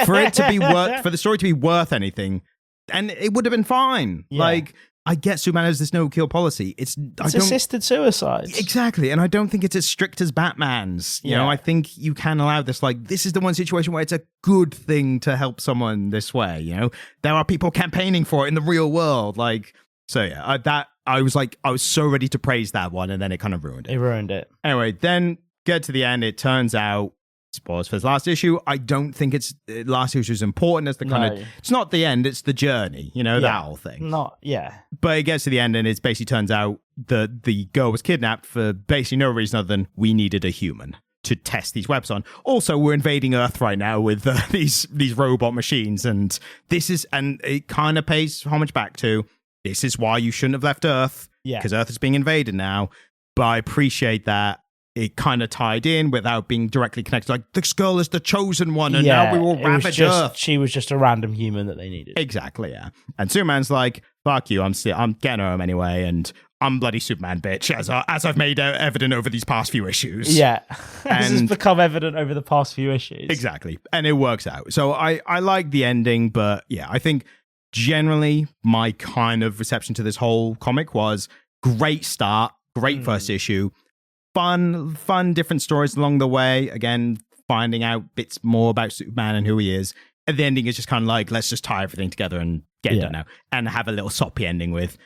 For it to be for the story to be worth anything, and it would have been fine. Yeah. Like, I get Superman has this no-kill policy. It's assisted suicide. Exactly. And I don't think it's as strict as Batman's. You know, I think you can allow this. Like, this is the one situation where it's a good thing to help someone this way. You know, there are people campaigning for it in the real world. Like, so yeah, I was so ready to praise that one, and then it kind of ruined it. It ruined it. Anyway, then get to the end. It turns out, spoilers for this last issue, I don't think it's last issue is important as the kind of, it's not the end, it's the journey, you know, that whole thing. But it gets to the end and it basically turns out that the girl was kidnapped for basically no reason other than we needed a human to test these webs on. Also, we're invading Earth right now with these robot machines, and it kind of pays homage back to, this is why you shouldn't have left Earth, because Earth is being invaded now. But I appreciate that it kind of tied in without being directly connected. Like, this girl is the chosen one, and now we will ravage Earth. She was just a random human that they needed. Exactly, yeah. And Superman's like, fuck you, I'm getting home anyway, and I'm bloody Superman, bitch, as I've made evident over these past few issues. Yeah. This has become evident over the past few issues. Exactly. And it works out. So I like the ending, but yeah, I think generally my kind of reception to this whole comic was great start, great first issue, fun, different stories along the way. Again, finding out bits more about Superman and who he is. And the ending is just kind of like, let's just tie everything together and get it done now. And have a little soppy ending with,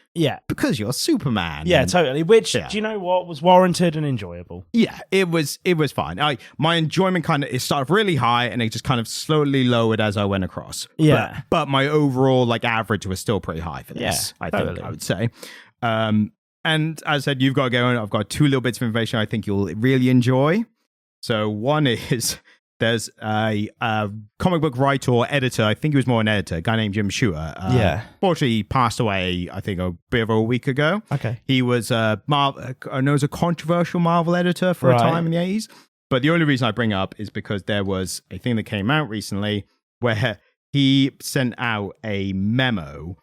because you're Superman. Yeah, totally. Which, do you know what, was warranted and enjoyable. Yeah, it was fine. My enjoyment it started really high and it just kind of slowly lowered as I went across. Yeah. But my overall average was still pretty high for this, I think I would say. And as I said, you've got to go on. I've got two little bits of information I think you'll really enjoy. So one is there's a comic book writer or editor. I think he was more an editor, a guy named Jim Shooter. Fortunately, he passed away, I think, a bit over a week ago. Okay. He was I know a controversial Marvel editor for a time in the 80s. But the only reason I bring up is because there was a thing that came out recently where he sent out a memo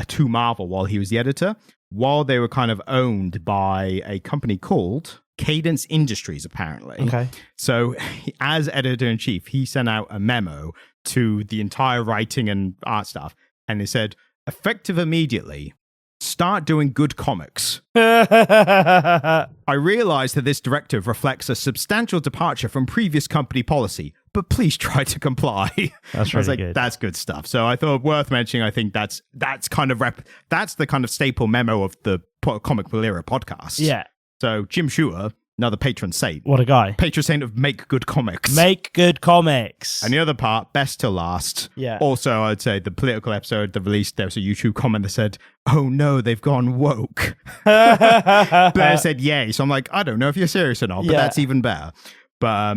to Marvel while he was the editor, while they were kind of owned by a company called Cadence Industries, apparently. Okay. So as editor-in-chief, he sent out a memo to the entire writing and art staff, and he said, effective immediately, start doing good comics. I realize that this directive reflects a substantial departure from previous company policy, but please try to comply. That's really good. That's good stuff. So I thought worth mentioning. I think that's kind of that's the kind of staple memo of the Comic Book Era podcast. Yeah. So Jim Shooter, another patron saint. What a guy. Patron saint of make good comics. Make good comics. And the other part, best till last. Yeah. Also, I'd say the political episode that released, there was a YouTube comment that said, oh no, they've gone woke. Blair said yay. So I'm like, I don't know if you're serious or not, but that's even better. But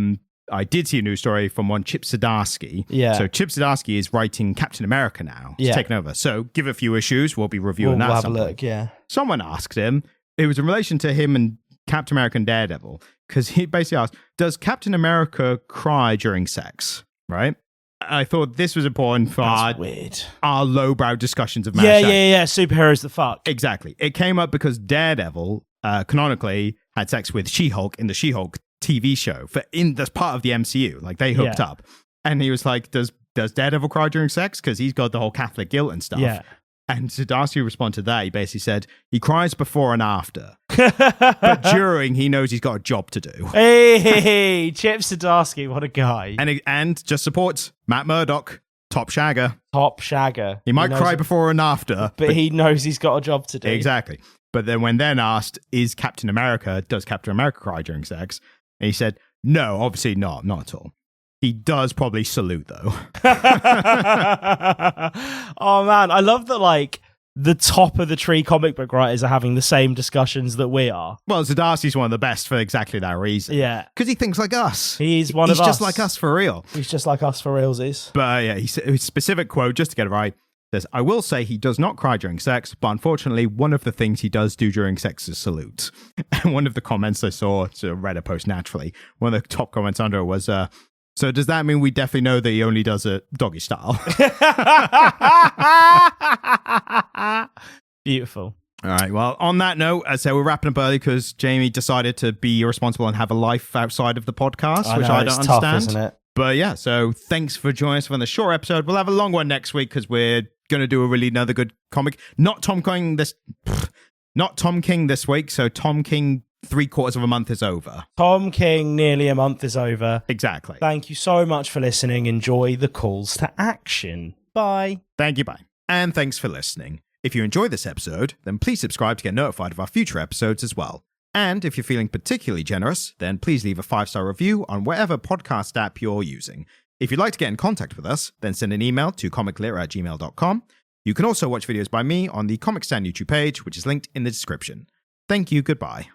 I did see a news story from one Chip Zdarsky. Yeah. So Chip Zdarsky is writing Captain America now. He's taken over. So give a few issues. We'll be reviewing that. We'll have a look, yeah. Someone asked him, it was in relation to him and Captain America and Daredevil, because he basically asked, does Captain America cry during sex? Right? I thought this was important for our lowbrow discussions of Yeah. Superheroes the fuck. Exactly. It came up because Daredevil canonically had sex with She-Hulk in the She-Hulk TV show that's part of the MCU. Like they hooked up, and he was like, "Does Daredevil cry during sex? Because he's got the whole Catholic guilt and stuff." Yeah. And Zdarsky responded to that. He basically said he cries before and after, but during he knows he's got a job to do. Hey, Chip Zdarsky, what a guy! And just supports Matt Murdock, top shagger. Top shagger. He might cry before and after, but he knows he's got a job to do. Exactly. But then when asked, does Captain America cry during sex? And he said, no, obviously not at all. He does probably salute, though. Oh, man. I love that, like, the top of the tree comic book writers are having the same discussions that we are. Well, Zdarsky's one of the best for exactly that reason. Yeah. Because he thinks like us. He's one of us. He's just like us for real. He's just like us for realsies. But yeah, his specific quote, just to get it right, says, I will say he does not cry during sex, but unfortunately, one of the things he does do during sex is salute. And one of the comments I saw, so read a post naturally, one of the top comments under it was, so does that mean we definitely know that he only does it doggy style? Beautiful. All right. Well, on that note, as I said, we're wrapping up early because Jamie decided to be irresponsible and have a life outside of the podcast, which I don't understand. Tough, isn't it? But yeah, so thanks for joining us for the short episode. We'll have a long one next week because we're going to do another good comic. Not Tom King this week. So Tom King, 3/4 of a month is over. Tom King, nearly a month is over. Exactly. Thank you so much for listening. Enjoy the calls to action. Bye. Thank you. Bye. And thanks for listening. If you enjoyed this episode, then please subscribe to get notified of our future episodes as well. And if you're feeling particularly generous, then please leave a 5-star review on whatever podcast app you're using. If you'd like to get in contact with us, then send an email to comiclit@gmail.com. You can also watch videos by me on the Comic Stand YouTube page, which is linked in the description. Thank you, goodbye.